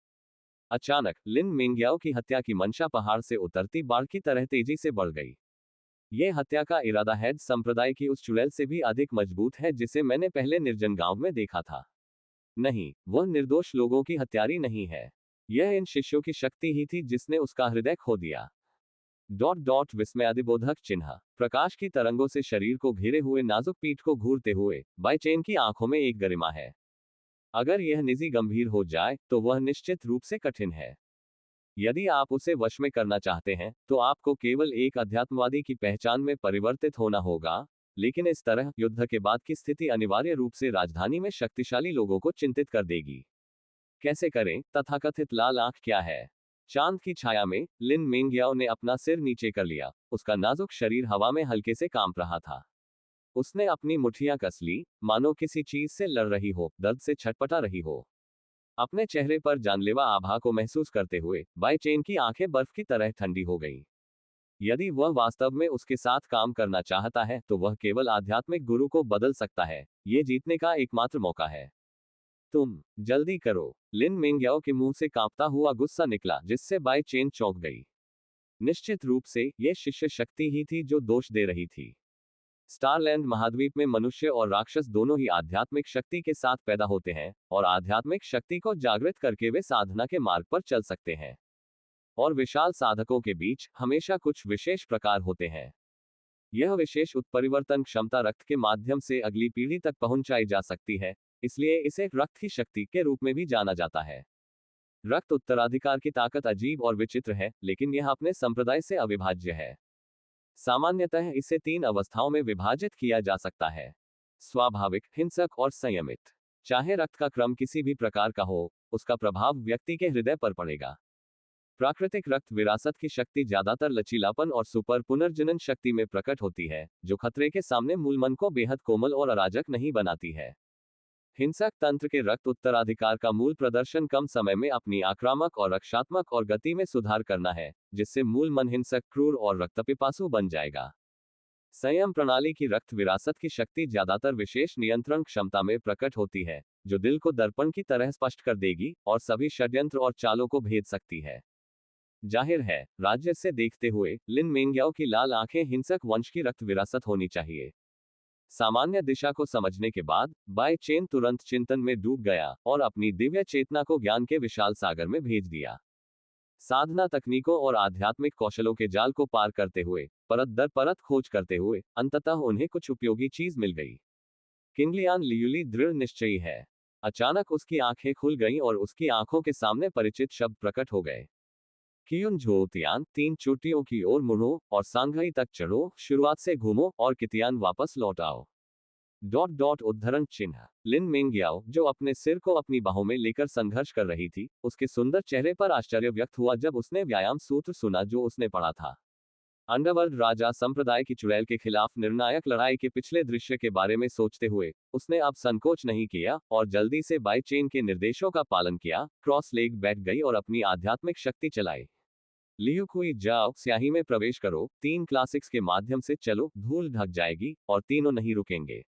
अचानक लिन मिंग्याओ की हत्या की मंशा पहाड़ से उतरती बाढ़ की तरह तेजी से बढ़ गई। यह हत्या का इरादा हैड संप्रदाय की उस चुड़ैल से भी अधिक मजबूत है जिसे मैंने पहले निर्जन गांव में देखा था। नहीं, वह निर्दोष लोगों की हत्यारी नहीं है। यह इन शिष्यों की शक्ति ही थी जिसने उसका हृदय खो दिया। विस्मयादिबोधक चिन्ह। प्रकाश की तरंगों से शरीर को घेरे हुए नाजुक पीठ को घूरते हुए बाई चेन की आंखों में एक गरिमा है। अगर यह निजी गंभीर हो जाए तो वह निश्चित रूप से कठिन है। यदि आप उसे वश में करना चाहते हैं तो आपको केवल एक अध्यात्मवादी की पहचान में परिवर्तित होना होगा। लेकिन इस तरह युद्ध के बाद की स्थिति अनिवार्य रूप से राजधानी में शक्तिशाली लोगों को चिंतित कर देगी। कैसे करें? तथाकथित लाल आंख क्या है? चांद की छाया में लिन मेंगियाओ ने अपना सिर नीचे कर लिया। उसका नाजुक शरीर हवा में हल्के से कांप रहा था। उसने अपनी मुट्ठियां कस ली, मानो किसी चीज से लड़ रही हो, दर्द से छटपटा रही हो। अपने चेहरे पर जानलेवा आभा को महसूस करते हुए बाई चेन की आंखें बर्फ की तरह ठंडी हो गईं। यदि वह वास्तव में उसके साथ काम करना चाहता है तो वह केवल आध्यात्मिक गुरु को बदल सकता है। ये जीतने का एकमात्र मौका है। तुम जल्दी करो। लिन मेंग्याओ के मुंह से कांपता हुआ गुस्सा निकला, जिससे बाई चेन चौंक गई। निश्चित रूप से यह शिष्य शक्ति ही थी जो दोष दे रही थी। स्टारलैंड महाद्वीप में मनुष्य और राक्षस दोनों ही आध्यात्मिक शक्ति के साथ पैदा होते हैं, और आध्यात्मिक शक्ति को जागृत करके वे साधना के मार्ग पर चल सकते हैं। और विशाल साधकों के बीच हमेशा कुछ विशेष प्रकार होते हैं। यह विशेष उत्परिवर्तन क्षमता रक्त के माध्यम से अगली पीढ़ी तक पहुंचाई जा सकती है, इसलिए इसे रक्त की शक्ति के रूप में भी जाना जाता है। रक्त उत्तराधिकार की ताकत अजीब और विचित्र है, लेकिन यह अपने संप्रदाय से अविभाज्य है। सामान्यतः इसे 3 अवस्थाओं में विभाजित किया जा सकता है: स्वाभाविक, हिंसक और संयमित। चाहे रक्त का क्रम किसी भी प्रकार का हो, उसका प्रभाव व्यक्ति के हृदय पर पड़ेगा। प्राकृतिक रक्त विरासत की शक्ति ज्यादातर लचीलापन और सुपर पुनर्जनन शक्ति में प्रकट होती है, जो खतरे के सामने मूल मन को बेहद कोमल और अराजक नहीं बनाती है। हिंसक तंत्र के रक्त उत्तराधिकार का मूल प्रदर्शन कम समय में अपनी आक्रामक और रक्षात्मक और गति में सुधार करना है, जिससे मूल मन हिंसक, क्रूर और रक्तपिपासु बन जाएगा। संयम प्रणाली की रक्त विरासत की शक्ति ज्यादातर विशेष नियंत्रण क्षमता में प्रकट होती है, जो दिल को दर्पण की तरह स्पष्ट कर देगी और सभी षड्यंत्र और चालों को भेद सकती है। जाहिर है, राज्य से देखते हुए लिन मेंग्याओ की लाल आंखें हिंसक वंश की रक्त विरासत होनी चाहिए। सामान्य दिशा को समझने के बाद बाई चेन तुरंत चिंतन में डूब गया और अपनी दिव्य चेतना को ज्ञान के विशाल सागर में भेज दिया। साधना तकनीकों और आध्यात्मिक कौशलों के जाल को पार करते हुए, परत दर परत खोज करते हुए, अंततः उन्हें कुछ उपयोगी चीज मिल गई। किंगलियान लियुली दृढ़ निश्चयी है। अचानक उसकी आंखें खुल गईं और उसकी आंखों के सामने परिचित शब्द प्रकट हो गए। कियुन झोतियान, 3 चोटियों की ओर मुड़ो और सांघाई तक चढ़ो, शुरुआत से घूमो और कितियान वापस लौट आओ। उद्धरण चिन्ह। लिन मेंग्याओ, जो अपने सिर को अपनी बाहों में लेकर संघर्ष कर रही थी, उसके सुंदर चेहरे पर आश्चर्य व्यक्त हुआ जब उसने व्यायाम सूत्र सुना जो उसने पढ़ा था। अंडरवर्ल्ड राजा संप्रदाय की चुड़ैल के खिलाफ निर्णायक लड़ाई के पिछले दृश्य के बारे में सोचते हुए उसने अब संकोच नहीं किया और जल्दी से बाई चेन के निर्देशों का पालन किया, क्रॉस लेग बैठ गई और अपनी आध्यात्मिक शक्ति चलाई। लियू कुई, जाओ, स्याही में प्रवेश करो, 3 क्लासिक्स के माध्यम से चलो, धूल ढक जाएगी और तीनों नहीं रुकेंगे।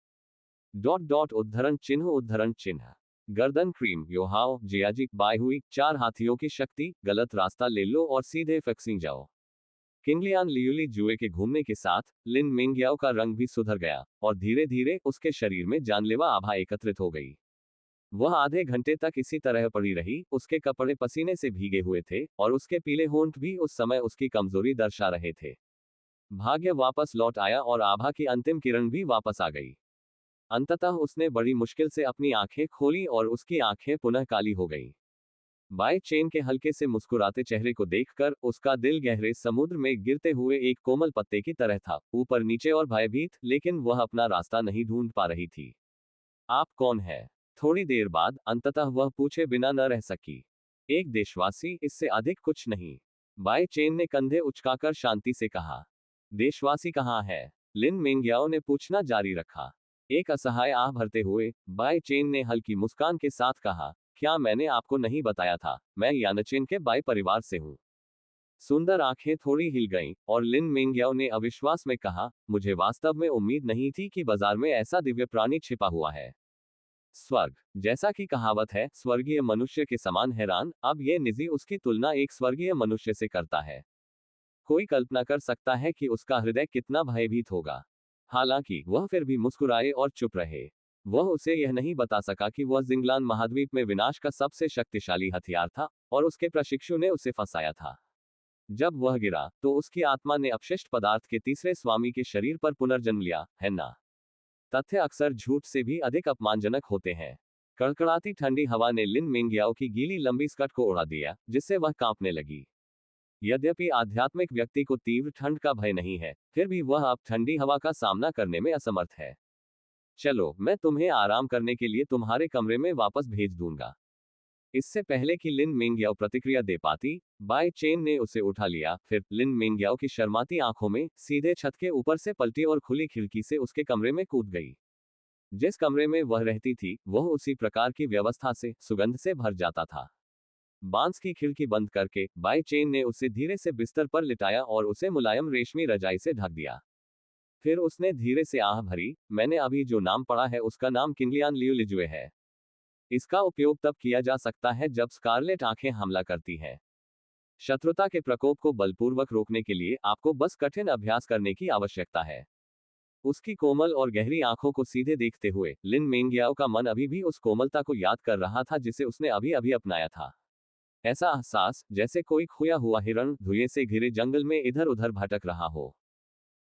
उद्धरण चिन्ह। गर्दन क्रीम, योहाओ जियाजी, बाय हुई, 4 हाथियों की शक्ति, गलत रास्ता ले लो और सीधे फैक्सिंग जाओ। किंगलियान लियुली जुए के घूमने के साथ लिन मेंग्याओ का रंग भी सुधर गया और धीरे धीरे उसके शरीर में जानलेवा आभा एकत्रित हो गई। वह आधे घंटे तक इसी तरह पड़ी रही, उसके कपड़े पसीने से भीगे हुए थे और उसके पीले होंठ भी उस समय उसकी कमजोरी दर्शा रहे थे। भाग्य वापस लौट आया और आभा की अंतिम किरण भी वापस आ गई। अंततः उसने बड़ी मुश्किल से अपनी आंखें खोली और उसकी आंखें पुनः काली हो गईं। बाई चेन के हल्के से मुस्कुराते चेहरे को देखकर उसका दिल गहरे समुद्र में गिरते हुए एक कोमल पत्ते की तरह था, ऊपर नीचे और भयभीत, लेकिन वह अपना रास्ता नहीं ढूंढ पा रही थी। आप कौन है? थोड़ी देर बाद अंततः वह पूछे बिना न रह सकी। एक देशवासी, इससे अधिक कुछ नहीं। बाई चेन ने कंधे उचकाकर शांति से कहा। देशवासी कहाँ है? लिन मेंग्याओ ने पूछना जारी रखा। एक असहाय आह भरते हुए बाई चेन ने हल्की मुस्कान के साथ कहा, क्या मैंने आपको नहीं बताया था, मैं यानचेन के बाई परिवार से हूँ। सुंदर आंखें थोड़ी हिल गईं और लिन मेंग्याओ ने अविश्वास में कहा, मुझे वास्तव में उम्मीद नहीं थी कि बाजार में ऐसा दिव्य प्राणी छिपा हुआ है। स्वर्ग, जैसा कि कहावत है, स्वर्गीय मनुष्य के समान हैरान, अब यह निजी उसकी तुलना एक स्वर्गीय मनुष्य से करता है। कोई कल्पना कर सकता है कि उसका हृदय कितना भयभीत होगा। हालांकि वह फिर भी मुस्कुराए और चुप रहे। वह उसे यह नहीं बता सका कि वह जिंगलान महाद्वीप में विनाश का सबसे शक्तिशाली हथियार था और उसके प्रशिक्षु ने उसे फंसाया था। जब वह गिरा तो उसकी आत्मा ने अपशिष्ट पदार्थ के तीसरे स्वामी के शरीर पर पुनर्जन्म लिया, है ना? तथ्य अक्सर झूठ से भी अधिक अपमानजनक होते हैं। कड़कड़ाती ठंडी हवा ने लिन मेंग्याओ की गीली लंबी स्कर्ट को उड़ा दिया, जिससे वह कांपने लगी। यद्यपि आध्यात्मिक व्यक्ति को तीव्र ठंड का भय नहीं है, फिर भी वह अब ठंडी हवा का सामना करने में असमर्थ है। चलो, मैं तुम्हें आराम करने के लिए तुम्हारे कमरे में वापस भेज दूंगा। इससे पहले कि लिन मिंगयाओ प्रतिक्रिया दे पाती, बाय चेन ने उसे उठा लिया। फिर लिन मिंगयाओ की शर्माती आंखों में सीधे छत के ऊपर से पलटी और खुली खिड़की से उसके कमरे में कूद गई। जिस कमरे में वह रहती थी, वह उसी प्रकार की व्यवस्था से, सुगंध से भर जाता था। बांस की खिड़की बंद करके बाय चेन ने उसे धीरे से बिस्तर पर लिटाया और उसे मुलायम रेशमी रजाई से ढक दिया। फिर उसने धीरे से आह भरी, मैंने अभी जो नाम पढ़ा है उसका नाम किंगलियान लियुलिजुए है। इसका उपयोग तब किया जा सकता है जब स्कारलेट आंखें हमला करती हैं। शत्रुता के प्रकोप को बलपूर्वक रोकने के लिए आपको बस कठिन अभ्यास करने की आवश्यकता है। उसकी कोमल और गहरी आंखों को सीधे देखते हुए लिन मेंगियाओ का मन अभी भी उस कोमलता को याद कर रहा था जिसे उसने अभी अभी अपनाया था। ऐसा एहसास जैसे कोई खोया हुआ हिरण धुएं से घिरे जंगल में इधर उधर भटक रहा हो।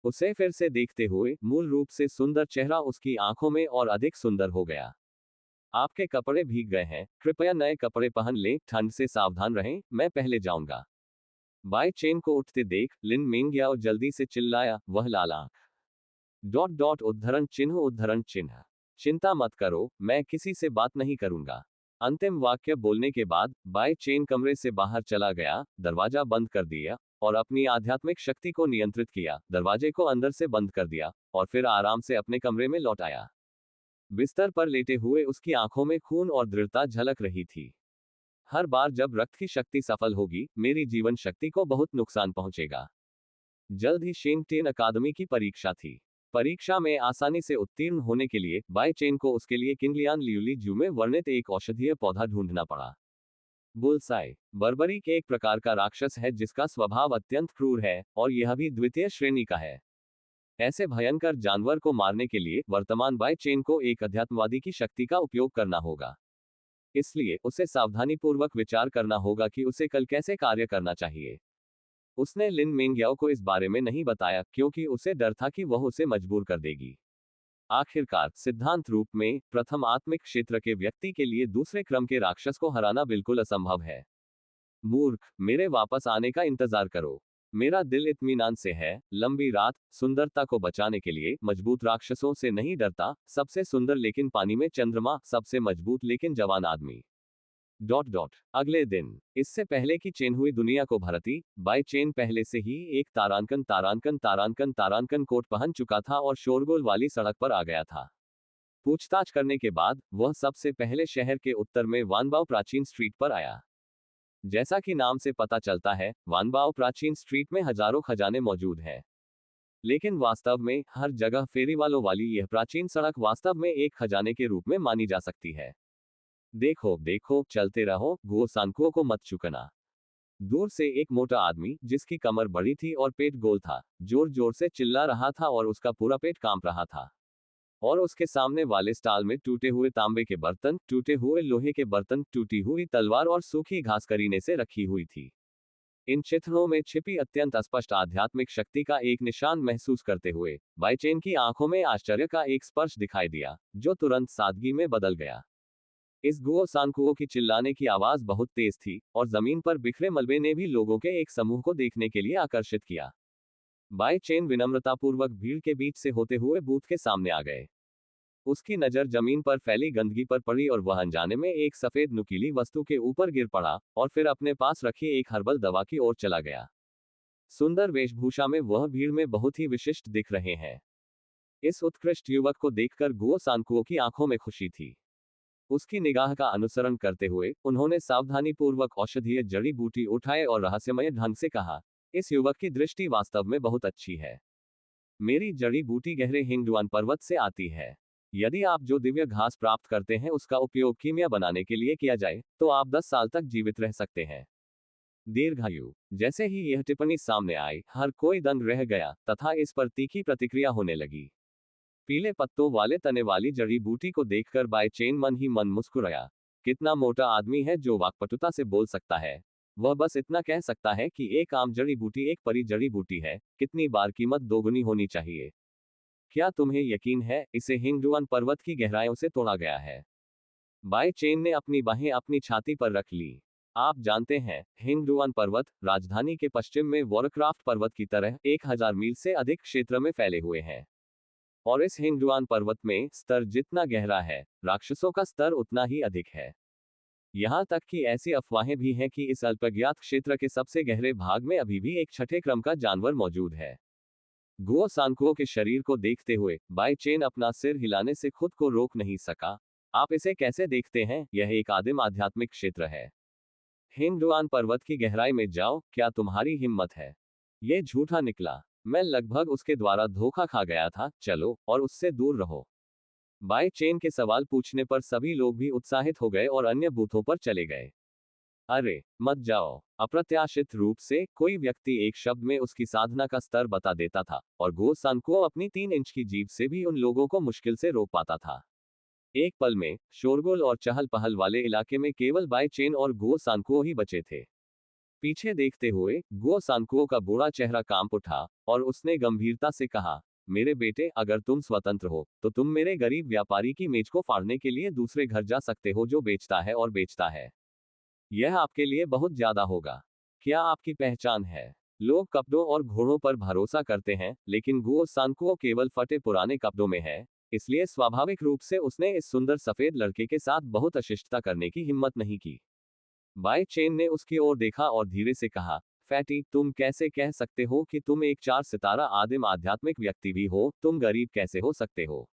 उसे फिर से देखते हुए मूल रूप से सुंदर चेहरा उसकी आंखों में और अधिक सुंदर हो गया। आपके कपड़े भीग गए हैं, कृपया नए कपड़े पहन लें, ठंड से सावधान रहें, मैं पहले जाऊंगा। बाय चेन को उठते देख लिन मेंगियाओ जल्दी से चिल्लाया, वह लाल आंख डॉट डॉट उद्धरण चिन्ह उद्धरण चिन्ह। चिंता मत करो, मैं किसी से बात नहीं करूंगा। अंतिम वाक्य बोलने के बाद बाय चेन कमरे से बाहर चला गया, दरवाजा बंद कर दिया और अपनी आध्यात्मिक शक्ति को नियंत्रित किया, दरवाजे को अंदर से बंद कर दिया और फिर आराम से अपने कमरे में लौट आया। बिस्तर पर लेटे हुए उसकी आंखों में खून और दृढ़ता झलक रही थी। हर बार जब रक्त की शक्ति सफल होगी, मेरी जीवन शक्ति को बहुत नुकसान पहुंचेगा। जल्द ही शेंगटेन अकादमी की परीक्षा थी। परीक्षा में आसानी से उत्तीर्ण होने के लिए बाय चेन को उसके लिए किंगलियान लियुलिजू में वर्णित एक औषधीय पौधा ढूंढना पड़ा। बुलसाई बर्बरीक एक प्रकार का राक्षस है जिसका स्वभाव अत्यंत क्रूर है और यह भी द्वितीय श्रेणी का है। ऐसे भयंकर जानवर को मारने के लिए वर्तमान बाय चेन को एक अध्यात्मवादी की शक्ति का उपयोग करना होगा। इसलिए उसे सावधानीपूर्वक विचार करना होगा कि उसे कल कैसे कार्य करना चाहिए। उसने लिन मेंगियाओ को इस बारे में नहीं बताया क्योंकि उसे डर था कि वह उसे मजबूर कर देगी। आखिरकार सिद्धांत रूप में प्रथम आत्मिक क्षेत्र के व्यक्ति के लिए दूसरे क्रम के राक्षस को हराना बिल्कुल असंभव है। मूर्ख, मेरे वापस आने का इंतजार करो। मेरा दिल इत्मीनान से है। लंबी रात सुंदरता को बचाने के लिए मजबूत राक्षसों से नहीं डरता। सबसे सुंदर लेकिन पानी में चंद्रमा, सबसे मजबूत लेकिन जवान आदमी। डॉट डॉट अगले दिन, इससे पहले कि चेन हुई दुनिया को भरती, बाय चेन पहले से ही एक तारांकन तारांकन तारांकन तारांकन कोट पहन चुका था और शोरगुल वाली सड़क पर आ गया था। पूछताछ करने के बाद वह सबसे पहले शहर के उत्तर में वानबाओ प्राचीन स्ट्रीट पर आया। जैसा कि नाम से पता चलता है, वानबाओ प्राचीन स्ट्रीट में हजारों खजाने मौजूद हैं। लेकिन वास्तव में हर जगह फेरीवालों वाली यह प्राचीन सड़क वास्तव में एक खजाने के रूप में मानी जा सकती है। देखो देखो, चलते रहो, गुओ सांकुओं को मत चुकना। दूर से एक मोटा आदमी जिसकी कमर बड़ी थी और पेट गोल था, जोर जोर से चिल्ला रहा था और उसका पूरा पेट कांप रहा था। और उसके सामने वाले स्टाल में टूटे हुए तांबे के बर्तन, टूटे हुए लोहे के बर्तन, टूटी हुई तलवार और सूखी घास करीने से रखी हुई थी। इन चित्रों में छिपी अत्यंत अस्पष्ट आध्यात्मिक शक्ति का एक निशान महसूस करते हुए बाय चेन की आंखों में आश्चर्य का एक स्पर्श दिखाई दिया, जो तुरंत सादगी में बदल गया। इस गुओ सांकुओं की चिल्लाने की आवाज बहुत तेज थी और जमीन पर बिखरे मलबे ने भी लोगों के एक समूह को देखने के लिए आकर्षित किया। बाय चेन विनम्रतापूर्वक भीड़ के बीच से होते हुए बूथ के सामने आ गए। उसकी नजर जमीन पर फैली गंदगी पर पड़ी और वह अनजाने में एक सफेद नुकीली वस्तु के ऊपर गिर पड़ा और फिर अपने पास रखी एक हर्बल दवा की ओर चला गया। सुंदर वेशभूषा में वह भीड़ में बहुत ही विशिष्ट दिख रहे हैं। इस उत्कृष्ट युवक को देखकर गुओ सांकुओं की आंखों में खुशी थी। उसकी निगाह का अनुसरण करते हुए उन्होंने सावधानीपूर्वक औषधीय जड़ी बूटी उठाए और रहस्यमय ढंग से कहा, इस युवक की दृष्टि वास्तव में बहुत अच्छी है। मेरी जड़ी बूटी गहरे हिंगडुआन पर्वत से आती है। यदि आप जो दिव्य घास प्राप्त करते हैं उसका उपयोग कीमिया बनाने के लिए किया जाए, तो आप 10 साल तक जीवित रह सकते हैं। दीर्घायु। जैसे ही यह टिप्पणी सामने आई, हर कोई दंग रह गया तथा इस पर तीखी प्रतिक्रिया होने लगी। पीले पत्तों वाले तने वाली जड़ी बूटी को देखकर बाय चेन मन ही मन मुस्कुराया। कितना मोटा आदमी है जो वाक्पटुता से बोल सकता है। वह बस इतना कह सकता है कि एक आम जड़ी बूटी एक परी जड़ी बूटी है, कितनी बार कीमत दोगुनी होनी चाहिए। क्या तुम्हें यकीन है, इसे हिंगडुआन पर्वत की गहराइयों से तोड़ा गया है। बाय चेन ने अपनी बाहें अपनी छाती पर रख ली। आप जानते हैं, हिंगडुआन पर्वत राजधानी के पश्चिम में वॉरक्राफ्ट पर्वत की तरह 1000 मील से अधिक क्षेत्र में फैले हुए हैं। और इस हिंगडुआन पर्वत में स्तर जितना गहरा है, राक्षसों का स्तर उतना ही अधिक है। यहाँ तक कि ऐसी अफवाहें भी हैं कि इस अल्पज्ञात क्षेत्र के सबसे गहरे भाग में अभी भी एक छठे क्रम का जानवर मौजूद है। गुओ सांकुओ के शरीर को देखते हुए बाई चेन अपना सिर हिलाने से खुद को रोक नहीं सका। आप इसे कैसे देखते हैं? यह एक आदिम आध्यात्मिक क्षेत्र है। हिंगडुआन पर्वत की गहराई में जाओ, क्या तुम्हारी हिम्मत है? ये झूठा निकला। मैं लगभग उसके द्वारा धोखा खा गया था। चलो और उससे दूर रहो। बाय चेन के सवाल पूछने पर सभी लोग भी उत्साहित हो गए और अन्य बूथों पर चले गए। अरे मत जाओ। अप्रत्याशित रूप से कोई व्यक्ति एक शब्द में उसकी साधना का स्तर बता देता था, और गो सान को अपनी 3 इंच की जीभ से भी उन लोगों को मुश्किल से रोक पाता था। एक पल में शोरगुल और चहल पहल वाले इलाके में केवल बाय चेन और गो सांकुओ ही बचे थे। पीछे देखते हुए गो सांकुओ का बूढ़ा चेहरा कांप उठा, और उसने गंभीरता से कहा, मेरे बेटे, अगर तुम स्वतंत्र हो तो तुम मेरे गरीब व्यापारी की मेज को फाड़ने के लिए दूसरे घर जा सकते हो जो बेचता है और बेचता है। यह आपके लिए बहुत ज्यादा होगा। क्या आपकी पहचान है? लोग कपड़ों और घोड़ों पर भरोसा करते हैं, लेकिन गो सांकुओ केवल फटे पुराने कपड़ों में है। इसलिए स्वाभाविक रूप से उसने इस सुंदर सफेद लड़के के साथ बहुत अशिष्टता करने की हिम्मत नहीं की। बाय चेन ने उसकी ओर देखा और धीरे से कहा, फैटी, तुम कैसे कह सकते हो कि तुम एक 4 सितारा आदिम आध्यात्मिक व्यक्ति भी हो? तुम गरीब कैसे हो सकते हो?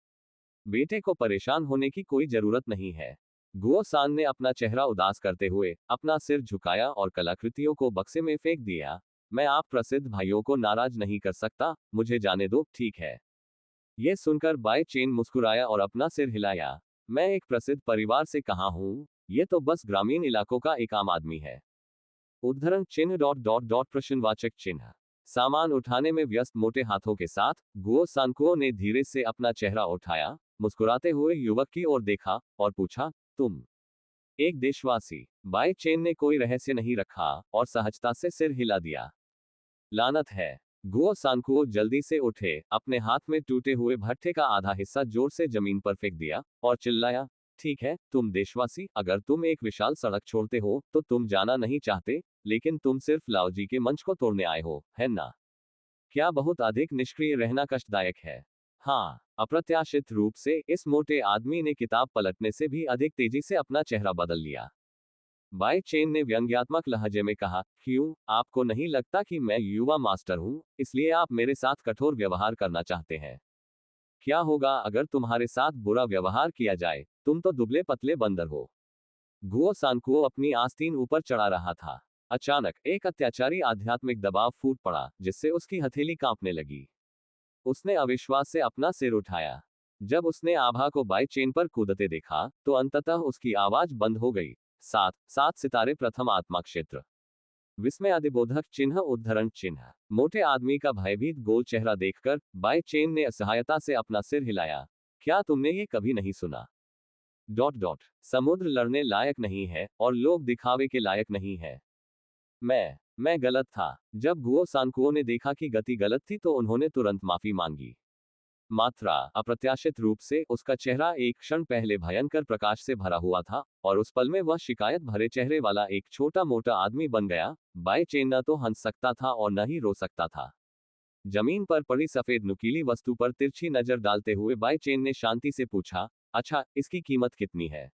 बेटे को परेशान होने की कोई जरूरत नहीं है। गुओ सान ने अपना चेहरा उदास करते हुए अपना सिर झुकाया और कलाकृतियों को बक्से में फेंक दिया। मैं आप प्रसिद्ध भाइयों को नाराज नहीं कर सकता, मुझे जाने दो, ठीक है? यह सुनकर बाय चेन मुस्कुराया और अपना सिर हिलाया। मैं एक प्रसिद्ध परिवार से कहाँ हूँ? ये तो बस ग्रामीण इलाकों का एक आम आदमी है। उद्धरण चिन्ह डॉट डॉट डॉट प्रश्नवाचक चिन्ह। सामान उठाने में व्यस्त मोटे हाथों के साथ गुओ सांकुओ ने धीरे से अपना चेहरा उठाया, मुस्कुराते हुए युवक की ओर देखा और पूछा, तुम एक देशवासी? बाय चेन ने कोई रहस्य नहीं रखा और सहजता से सिर हिला दिया। लानत है। गुओ सांकुओ जल्दी से उठे, अपने हाथ में टूटे हुए भट्ठे का आधा हिस्सा जोर से जमीन पर फेंक दिया और चिल्लाया, ठीक है तुम देशवासी, अगर तुम एक विशाल सड़क छोड़ते हो तो तुम जाना नहीं चाहते, लेकिन तुम सिर्फ लाओजी के मंच को तोड़ने आए हो, है ना? क्या बहुत अधिक निष्क्रिय रहना कष्टदायक है? हाँ। अप्रत्याशित रूप से इस मोटे आदमी ने किताब पलटने से भी अधिक तेजी से अपना चेहरा बदल लिया। बाय चेन ने व्यंग्यात्मक लहजे में कहा, क्यों, आपको नहीं लगता कि मैं युवा मास्टर हूं, इसलिए आप मेरे साथ कठोर व्यवहार करना चाहते हैं? क्या होगा अगर तुम्हारे साथ बुरा व्यवहार किया जाए? तुम तो दुबले पतले बंदर हो। गुओ सांकुओ अपनी आस्तीन ऊपर चढ़ा रहा था। अचानक एक अत्याचारी आध्यात्मिक दबाव फूट पड़ा, जिससे उसकी हथेली कांपने लगी। उसने अविश्वास से अपना सिर उठाया। जब उसने आभा को बाय चेन पर कूदते देखा, तो अंततः उसकी आवाज बंद हो गई। 7 सितारे प्रथम आत्मा क्षेत्र। विस्मय अधिबोधक चिन्ह उद्धरण चिन्ह। मोटे आदमी का भयभीत गोल चेहरा देखकर बाय चेन ने असहायता से अपना सिर हिलाया। क्या तुमने ये कभी नहीं सुना? डॉट डॉट समुद्र लड़ने लायक नहीं है और लोग दिखावे के लायक नहीं है। मैं गलत था। जब गुओ सांकुओ ने देखा कि गति गलत थी तो उन्होंने तुरंत माफी मांगी। मात्रा अप्रत्याशित रूप से उसका चेहरा एक क्षण पहले भयंकर प्रकाश से भरा हुआ था, और उस पल में वह शिकायत भरे चेहरे वाला एक छोटा मोटा आदमी बन गया। बाय चेन न तो हंस सकता था और न ही रो सकता था। जमीन पर पड़ी सफेद नुकीली वस्तु पर तिरछी नजर डालते हुए बाय चेन ने शांति से पूछा, अच्छा, इसकी कीमत कितनी है?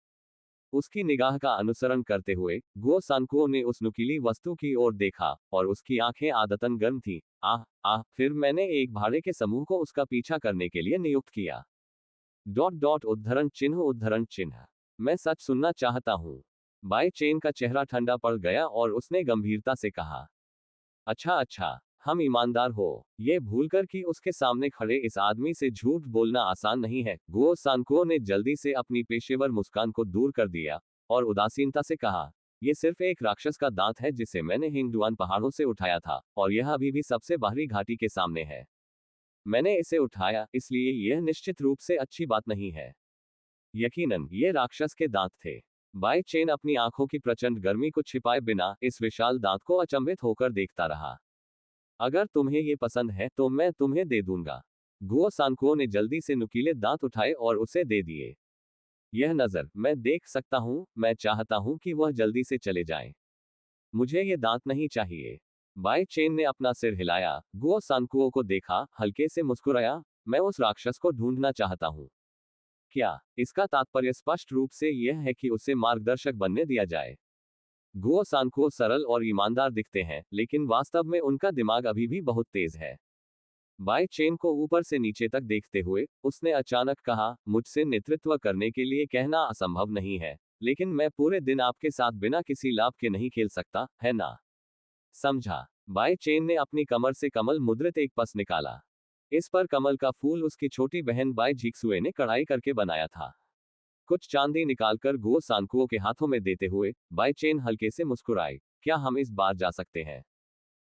उसकी निगाह का अनुसरण करते हुए गो सांकुओ ने उस नुकीली वस्तु की ओर देखा, और उसकी आंखें आदतन गर्म थीं। आह आह, फिर मैंने एक भाड़े के समूह को उसका पीछा करने के लिए नियुक्त किया। डॉट डॉट उद्धरण चिन्ह। मैं सच सुनना चाहता हूँ। बाय चेन का चेहरा ठंडा पड़ गया और उसने गंभीरता से कहा, अच्छा अच्छा, हम ईमानदार हो। ये भूलकर कि उसके सामने खड़े इस आदमी से झूठ बोलना आसान नहीं है। गुओ सांकुओ ने जल्दी से अपनी पेशेवर मुस्कान को दूर कर दिया और उदासीनता से कहा, यह सिर्फ एक राक्षस का दांत है जिसे मैंने हिंगडुआन पहाड़ों से उठाया था, और यह अभी भी सबसे बाहरी घाटी के सामने है। मैंने इसे उठाया, इसलिए यह निश्चित रूप से अच्छी बात नहीं है। यकीनन ये राक्षस के दांत थे। बाय चेन अपनी आंखों की प्रचंड गर्मी को छिपाए बिना इस विशाल दांत को अचंभित होकर देखता रहा। अगर तुम्हें ये पसंद है तो मैं तुम्हें दे दूंगा। गुओ सांकुओ ने जल्दी से नुकीले दांत उठाए और उसे दे दिए। यह नजर मैं देख सकता हूं, मैं चाहता हूं कि वह जल्दी से चले जाएं। मुझे ये दांत नहीं चाहिए। बाई चेन ने अपना सिर हिलाया। गुओ सांकुओ को देखा, हल्के से मुस्कुराया। मैं उस राक्षस को ढूंढना चाहता हूँ। क्या इसका तात्पर्य स्पष्ट रूप से यह है कि उसे मार्गदर्शक बनने दिया जाए? गुओ सांकुओ सरल और ईमानदार दिखते हैं, लेकिन वास्तव में उनका दिमाग अभी भी बहुत तेज है। बाई चेन को ऊपर से नीचे तक देखते हुए उसने अचानक कहा, मुझसे नेतृत्व करने के लिए कहना असंभव नहीं है, लेकिन मैं पूरे दिन आपके साथ बिना किसी लाभ के नहीं खेल सकता, है ना? समझा। बाई चेन ने अपनी कमर से कमल मुद्रित एक पस निकाला। इस पर कमल का फूल उसकी छोटी बहन बाई झिक्सुए ने कढ़ाई करके बनाया था। कुछ चांदी निकालकर गुओ सांकुओ के हाथों में देते हुए बाई चेन हल्के से मुस्कुराई। क्या हम इस बार जा सकते हैं?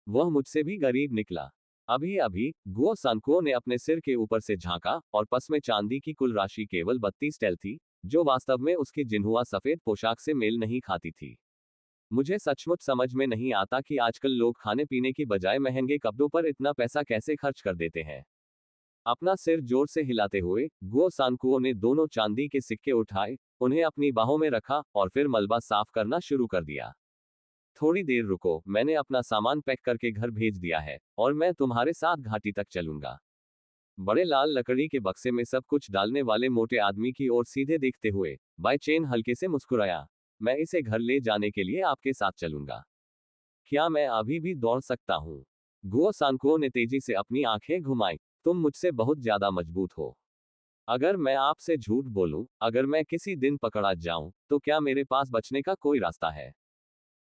वह मुझसे भी गरीब निकला। अभी अभी गुओ सांकुओ ने अपने सिर के ऊपर से झांका और पस में चांदी की कुल राशि केवल 32 टेल थी, जो वास्तव में उसकी जिन्हुआ सफेद पोशाक से मेल नहीं खाती थी। मुझे सचमुच समझ में नहीं आता कि आजकल लोग खाने पीने की बजाय महंगे कपड़ों पर इतना पैसा कैसे खर्च कर देते हैं। अपना सिर जोर से हिलाते हुए गुओ सांकुओ ने दोनों चांदी के सिक्के उठाए, उन्हें अपनी बाहों में रखा और फिर मलबा साफ करना शुरू कर दिया। थोड़ी देर रुको, मैंने अपना सामान पैक करके घर भेज दिया है और मैं तुम्हारे साथ घाटी तक चलूंगा। बड़े लाल लकड़ी के बक्से में सब कुछ डालने वाले मोटे आदमी की ओर सीधे देखते हुए बाई चेन हल्के से मुस्कुराया। मैं इसे घर ले जाने के लिए आपके साथ चलूंगा। क्या मैं अभी भी दौड़ सकता हूँ? गुओ सांकुओ ने तेजी से अपनी आंखें घुमाई। तुम मुझसे बहुत ज्यादा मजबूत हो। अगर मैं आपसे झूठ बोलूं, अगर मैं किसी दिन पकड़ा जाऊं, तो क्या मेरे पास बचने का कोई रास्ता है?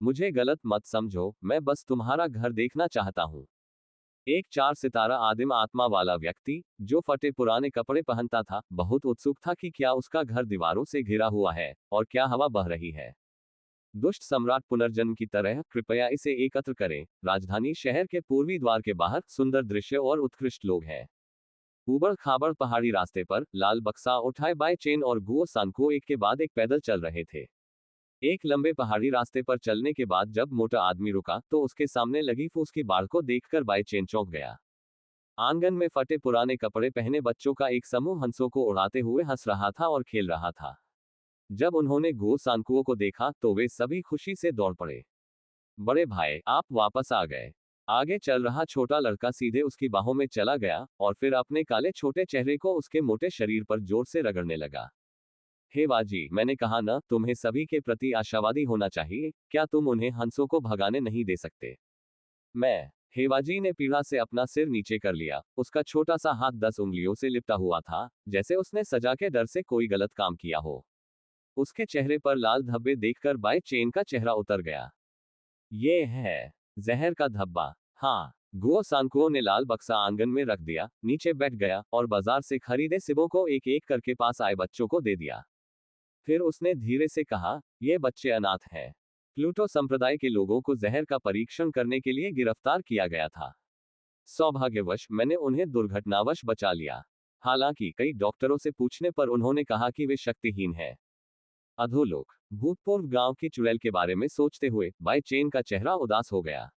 मुझे गलत मत समझो, मैं बस तुम्हारा घर देखना चाहता हूँ। एक 4 सितारा आदिम आत्मा वाला व्यक्ति, जो फटे पुराने कपड़े पहनता था, बहुत उत्सुक था कि क्या उसका घर दीवारों से घिरा हुआ है और क्या हवा बह रही है। दुष्ट सम्राट पुनर्जन्म की तरह कृपया इसे एकत्र करें। राजधानी शहर के पूर्वी द्वार के बाहर सुंदर दृश्य और उत्कृष्ट लोग हैं। ऊबड़ खाबड़ पहाड़ी रास्ते पर लाल बक्सा उठाए बाय चेन और गुओ सांकुओ एक के बाद एक पैदल चल रहे थे। एक लंबे पहाड़ी रास्ते पर चलने के बाद जब मोटा आदमी रुका तो उसके सामने लगी फूस की बाढ़ को देखकर बाय चेन चौंक गया। आंगन में फटे पुराने कपड़े पहने बच्चों का एक समूह हंसों को उड़ाते हुए हंस रहा था और खेल रहा था। जब उन्होंने गुओ सांकुओ को देखा तो वे सभी खुशी से दौड़ पड़े। बड़े भाई, आप वापस आ गए। आगे चल रहा छोटा लड़का सीधे उसकी बाहों में चला गया और फिर अपने काले छोटे चेहरे को उसके मोटे शरीर पर जोर से रगड़ने लगा। हे वाजी, मैंने कहा ना, तुम्हें सभी के प्रति आशावादी होना चाहिए। क्या तुम उन्हें हंसों को भगाने नहीं दे सकते? मैं। हेवाजी ने पीड़ा से अपना सिर नीचे कर लिया। उसका छोटा सा हाथ 10 उंगलियों से लिपटा हुआ था, जैसे उसने सजा के डर से कोई गलत काम किया हो। उसके चेहरे पर लाल धब्बे देखकर बाय चेन का चेहरा उतर गया। ये है जहर का धब्बा। हाँ। गुओ सांकुओ ने लाल बक्सा आंगन में रख दिया, नीचे बैठ गया और बाजार से खरीदे सिबों को एक एक करके पास आए बच्चों को दे दिया। फिर उसने धीरे से कहा, ये बच्चे अनाथ हैं। प्लूटो संप्रदाय के लोगों को जहर का परीक्षण करने के लिए गिरफ्तार किया गया था। सौभाग्यवश मैंने उन्हें दुर्घटनावश बचा लिया। हालांकि कई डॉक्टरों से पूछने पर उन्होंने कहा कि वे शक्तिहीन हैं। अधोलोक। भूतपूर्व गांव की चुड़ैल के बारे में सोचते हुए बाय चेन का चेहरा उदास हो गया।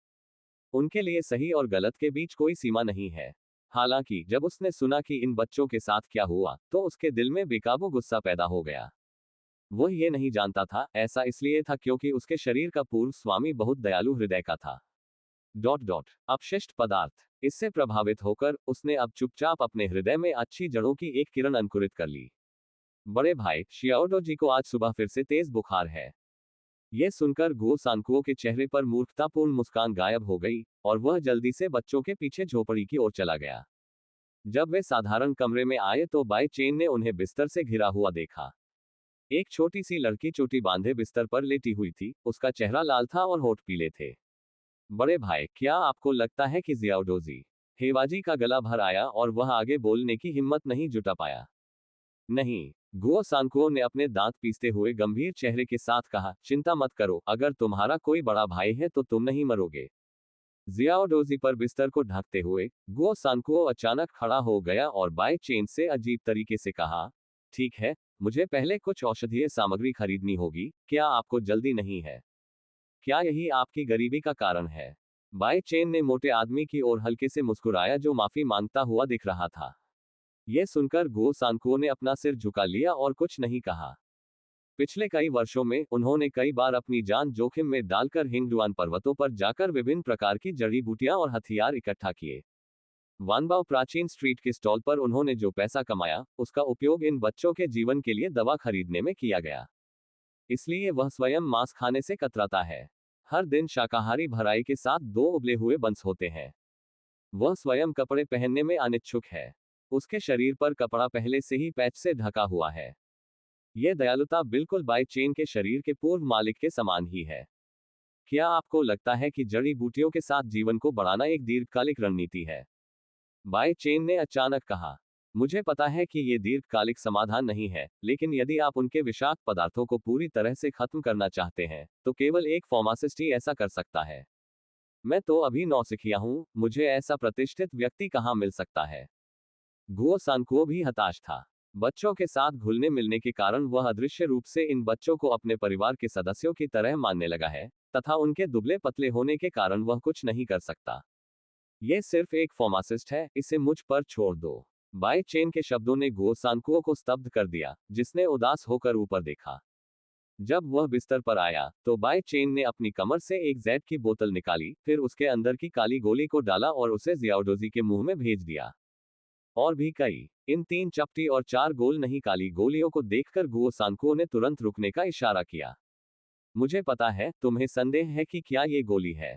उनके लिए सही और गलत के बीच कोई सीमा नहीं है। हालांकि जब उसने सुना कि इन बच्चों के साथ क्या हुआ, तो उसके दिल में बेकाबू गुस्सा पैदा हो गया। वह ये नहीं जानता था, ऐसा इसलिए था क्योंकि उसके शरीर का पूर्व स्वामी बहुत दयालु हृदय का था। अपशिष्ट पदार्थ। इससे प्रभावित होकर उसने अब चुपचाप अपने हृदय में अच्छी जड़ों की एक किरण अंकुरित कर ली। बड़े भाई, शियाओडो जी को आज सुबह फिर से तेज बुखार है। यह सुनकर गुओ सांकुओ के चेहरे पर मूर्खतापूर्ण मुस्कान गायब हो गई और वह जल्दी से बच्चों के पीछे झोपड़ी की ओर चला गया। जब वे साधारण कमरे में आए तो बाय चेन ने उन्हें बिस्तर से घिरा हुआ देखा। एक छोटी सी लड़की चोटी बांधे बिस्तर पर लेटी हुई थी, उसका चेहरा लाल था और होठ पीले थे। बड़े भाई, क्या आपको लगता है कि जियाओडोजी? हेवाजी का गला भर आया और वह आगे बोलने की हिम्मत नहीं जुटा पाया। नहीं। गुओ सांकुओ ने अपने दांत पीसते हुए गंभीर चेहरे के साथ कहा, चिंता मत करो, अगर तुम्हारा कोई बड़ा भाई है तो तुम नहीं मरोगे। जियाओडोजी पर बिस्तर को ढकते हुए गुओ सांकुओ अचानक खड़ा हो गया और बाय चेन से अजीब तरीके से कहा, ठीक है, मुझे पहले कुछ औषधीय सामग्री खरीदनी होगी। क्या आपको जल्दी नहीं है? क्या यही आपकी गरीबी का कारण है? बाय चेन ने मोटे आदमी की ओर हल्के से मुस्कुराया, जो माफी मांगता हुआ दिख रहा था। यह सुनकर गुओ सांकुओ ने अपना सिर झुका लिया और कुछ नहीं कहा। पिछले कई वर्षों में उन्होंने कई बार अपनी जान जोखिम में डालकर हिंगडुआन पर्वतों पर जाकर विभिन्न प्रकार की जड़ी बूटियां और हथियार इकट्ठा किए। वानबाओ प्राचीन स्ट्रीट के स्टॉल पर उन्होंने जो पैसा कमाया, उसका उपयोग इन बच्चों के जीवन के लिए दवा खरीदने में किया गया। इसलिए वह स्वयं मांस खाने से कतराता है। हर दिन शाकाहारी भराई के साथ 2 उबले हुए बंस होते हैं। वह स्वयं कपड़े पहनने में अनिच्छुक है। उसके शरीर पर कपड़ा पहले से ही पैच से ढका हुआ है। यह दयालुता बिल्कुल बाई चेन के शरीर के पूर्व मालिक के समान ही है। क्या आपको लगता है कि जड़ी बूटियों के साथ जीवन को बढ़ाना एक दीर्घकालिक रणनीति है? बाई चेन ने अचानक कहा। मुझे पता है कि ये दीर्घकालिक समाधान नहीं है, लेकिन यदि आप उनके विषाक्त पदार्थों को पूरी तरह से खत्म करना चाहते हैं, तो केवल एक फार्मासिस्ट ही ऐसा कर सकता है। मैं तो अभी नौसिखिया हूं, मुझे ऐसा प्रतिष्ठित व्यक्ति कहां मिल सकता है? गुओ सानकुओ भी हताश था। बच्चों के साथ घुलने मिलने के कारण वह अदृश्य रूप से इन बच्चों को अपने परिवार के सदस्यों की तरह मानने लगा है, तथा उनके दुबले पतले होने के कारण वह कुछ नहीं कर सकता। यह सिर्फ एक फार्मासिस्ट है, इसे मुझ पर छोड़ दो। बाई चेन के शब्दों ने गुओ सानकुओ को स्तब्ध कर दिया, जिसने उदास होकर ऊपर देखा। जब वह बिस्तर पर आया, तो बाई चेन ने अपनी कमर से एक जैड की बोतल निकाली, फिर उसके अंदर की काली गोली को डाला और उसे जियाओडोजी के मुंह में भेज दिया। और भी कई। इन 3 चपटी और 4 गोल नहीं काली गोलियों को देखकर गुओ सानकुओ ने तुरंत रुकने का इशारा किया। मुझे पता है, तुम्हें संदेह है कि क्या ये गोली है।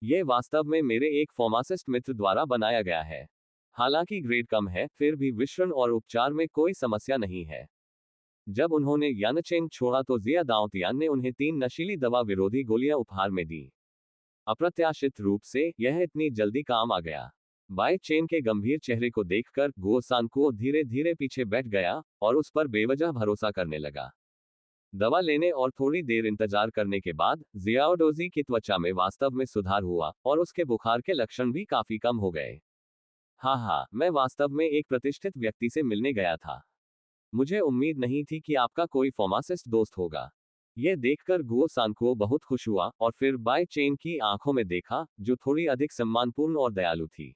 ये वास्तव में मेरे एक फार्मासिस्ट मित्र द्वारा बनाया गया है। हालांकि ग्रेड कम है, फिर भी विषरण और उपचार में कोई समस्या नहीं है। जब उन्होंने यानचेंग छोड़ा तो जिया दाओतियान ने उन्हें 3 नशीली दवा विरोधी गोलियां उपहार में दी। अप्रत्याशित रूप से यह इतनी जल्दी काम आ गया। बाई चेन के गंभीर चेहरे को देखकर गुओ सानकुओ धीरे धीरे पीछे बैठ गया और उस पर बेवजह भरोसा करने लगा। दवा लेने और थोड़ी देर इंतजार करने के बाद जियाओडोजी की त्वचा में वास्तव में सुधार हुआ और उसके बुखार के लक्षण भी काफी कम हो गए। हाँ, मैं वास्तव में एक प्रतिष्ठित व्यक्ति से मिलने गया था। मुझे उम्मीद नहीं थी कि आपका कोई फार्मासिस्ट दोस्त होगा। यह देखकर गुओ सानकुओ बहुत खुश हुआ और फिर बाई चेन की आंखों में देखा, जो थोड़ी अधिक सम्मानपूर्ण और दयालु थी।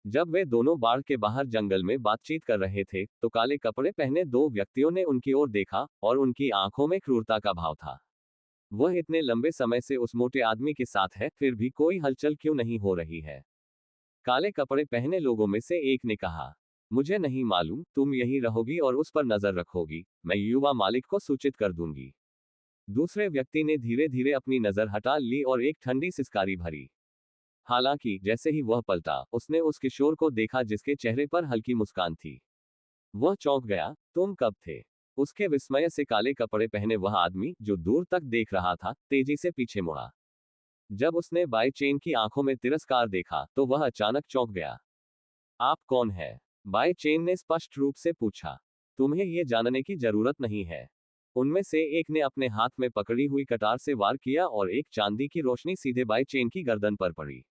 जब वे दोनों बाड़ के बाहर जंगल में बातचीत कर रहे थे, तो काले कपड़े पहने 2 व्यक्तियों ने उनकी ओर देखा और उनकी आंखों में क्रूरता का भाव था। वह इतने लंबे समय से उस मोटे आदमी के साथ है, फिर भी कोई हलचल क्यों नहीं हो रही है? काले कपड़े पहने लोगों में से एक ने कहा, मुझे नहीं मालूम, तुम यहीं रहोगी और उस पर नजर रखोगी, मैं युवा मालिक को सूचित कर दूंगी। दूसरे व्यक्ति ने धीरे धीरे अपनी नजर हटा ली और एक ठंडी सिसकारी भरी। हालांकि जैसे ही वह पलटा, उसने उस किशोर को देखा जिसके चेहरे पर हल्की मुस्कान थी। वह चौंक गया। तुम कब थे? उसके विस्मय से काले कपड़े पहने वह आदमी, जो दूर तक देख रहा था, तेजी से पीछे मुड़ा। जब उसने बाई चेन की आंखों में तिरस्कार देखा, तो वह अचानक चौंक गया। आप कौन है? बाई चेन ने स्पष्ट रूप से पूछा। तुम्हें यह जानने की जरूरत नहीं है। उनमें से एक ने अपने हाथ में पकड़ी हुई कटार से वार किया और एक चांदी की रोशनी सीधे बाई चेन की गर्दन पर पड़ी।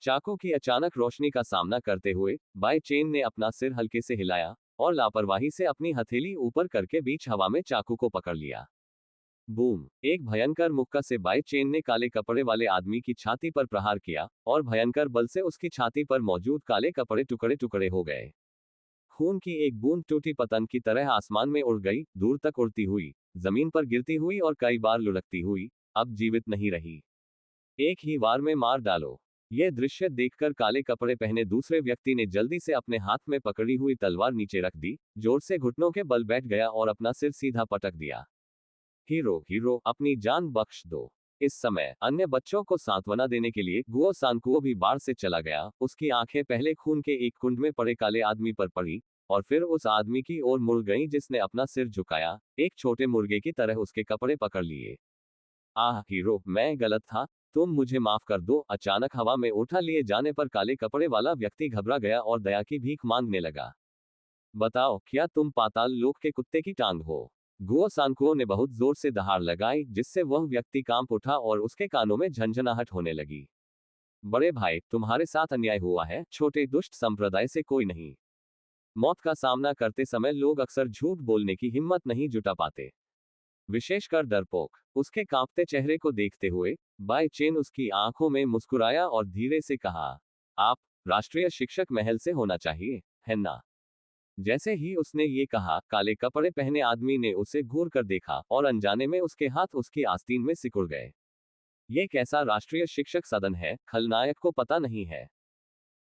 चाकू की अचानक रोशनी का सामना करते हुए बाई चेन ने अपना सिर हल्के से हिलाया और लापरवाही से अपनी हथेली ऊपर करके बीच हवा में चाकू को पकड़ लिया। बूम! एक भयंकर मुक्का से बाई चेन ने काले कपड़े वाले आदमी की छाती पर प्रहार किया और भयंकर बल से उसकी छाती पर मौजूद काले कपड़े टुकड़े टुकड़े हो गए। खून की एक बूंद टूटी पतंग की तरह आसमान में उड़ गई, दूर तक उड़ती हुई, जमीन पर गिरती हुई और कई बार लुढ़कती हुई, अब जीवित नहीं रही। एक ही वार में मार डालो। यह दृश्य देखकर काले कपड़े पहने दूसरे व्यक्ति ने जल्दी से अपने हाथ में पकड़ी हुई तलवार नीचे रख दी, जोर से घुटनों के बल बैठ गया और अपना सिर सीधा पटक दिया। हीरो, अपनी जान बख्श दो। इस समय अन्य बच्चों को सांत्वना देने के लिए गुओ सानकुओ भी बाढ़ से चला गया। उसकी आंखें पहले खून के एक कुंड में पड़े काले आदमी पर पड़ी और फिर उस आदमी की ओर मुड़ गईं जिसने अपना सिर झुकाया, एक छोटे मुर्गे की तरह उसके कपड़े पकड़ लिए। आह हीरो, मैं गलत था, तुम मुझे माफ कर दो। अचानक हवा में उठा लिए जाने पर काले कपड़े वाला व्यक्ति घबरा गया और दया की भीख मांगने लगा। बताओ, क्या तुम पाताल लोक के कुत्ते की टांग हो? गुओ सानकुओ ने बहुत जोर से दहाड़ लगाई, जिससे वह व्यक्ति कांप उठा और उसके कानों में झंझनाहट होने लगी। बड़े भाई, तुम्हारे साथ अन्याय हुआ है, छोटे दुष्ट संप्रदाय से कोई नहीं। मौत का सामना करते समय लोग अक्सर झूठ बोलने की हिम्मत नहीं जुटा पाते, विशेषकर डरपोक। उसके कांपते चेहरे को देखते हुए बाई चेन उसकी आंखों में मुस्कुराया और धीरे से कहा, आप राष्ट्रीय शिक्षक महल से होना चाहिए, है ना? जैसे ही उसने ये कहा, काले कपड़े पहने आदमी ने उसे घूर कर देखा और अनजाने में उसके हाथ उसकी आस्तीन में सिकुड़ गए। ये कैसा राष्ट्रीय शिक्षक सदन है, खलनायक को पता नहीं है।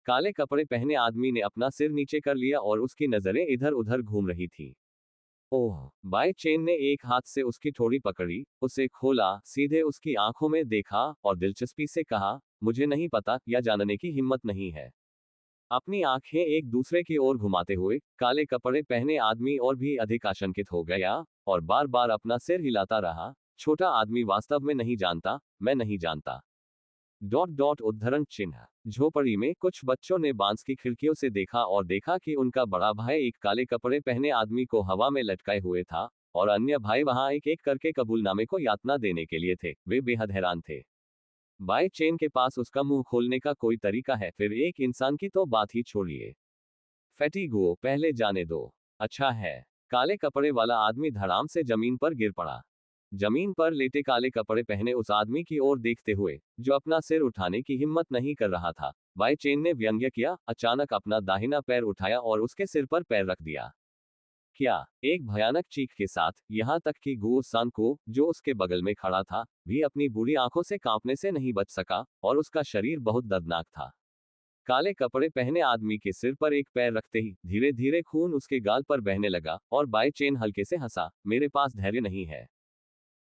काले कपड़े पहने आदमी ने अपना सिर नीचे कर लिया और उसकी नजरें इधर उधर घूम रही थी। ओह! बाय चेन ने एक हाथ से उसकी ठोड़ी पकड़ी, उसे खोला, सीधे उसकी आंखों में देखा और दिलचस्पी से कहा, मुझे नहीं पता या जानने की हिम्मत नहीं है। अपनी आंखें एक दूसरे की ओर घुमाते हुए काले कपड़े पहने आदमी और भी अधिक आशंकित हो गया और बार बार अपना सिर हिलाता रहा। छोटा आदमी वास्तव में नहीं जानता, मैं नहीं जानता। डॉट डॉट उद्धरण चिन्ह। झोपड़ी में कुछ बच्चों ने बांस की खिड़कियों से देखा और देखा कि उनका बड़ा भाई एक काले कपड़े पहने आदमी को हवा में लटकाए हुए था और अन्य भाई वहां एक एक करके कबूलनामे को यातना देने के लिए थे। वे बेहद हैरान थे। बाय चेन के पास उसका मुंह खोलने का कोई तरीका है, फिर एक इंसान की तो बात ही छोड़िए। फैटिगो, पहले जाने दो। अच्छा है। काले कपड़े वाला आदमी धड़ाम से जमीन पर गिर पड़ा। जमीन पर लेटे काले कपड़े पहने उस आदमी की ओर देखते हुए, जो अपना सिर उठाने की हिम्मत नहीं कर रहा था, बाय चेन ने व्यंग्य किया, अचानक अपना दाहिना पैर उठाया और उसके सिर पर पैर रख दिया। क्या? एक भयानक चीख के साथ, यहां तक कि गुओ सान को, जो उसके बगल में खड़ा था, भी अपनी बुरी आंखों से कांपने से नहीं बच सका और उसका शरीर बहुत दर्दनाक था। काले कपड़े पहने आदमी के सिर पर एक पैर रखते ही धीरे धीरे खून उसके गाल पर बहने लगा और बाय चेन हल्के से हंसा। मेरे पास धैर्य नहीं है।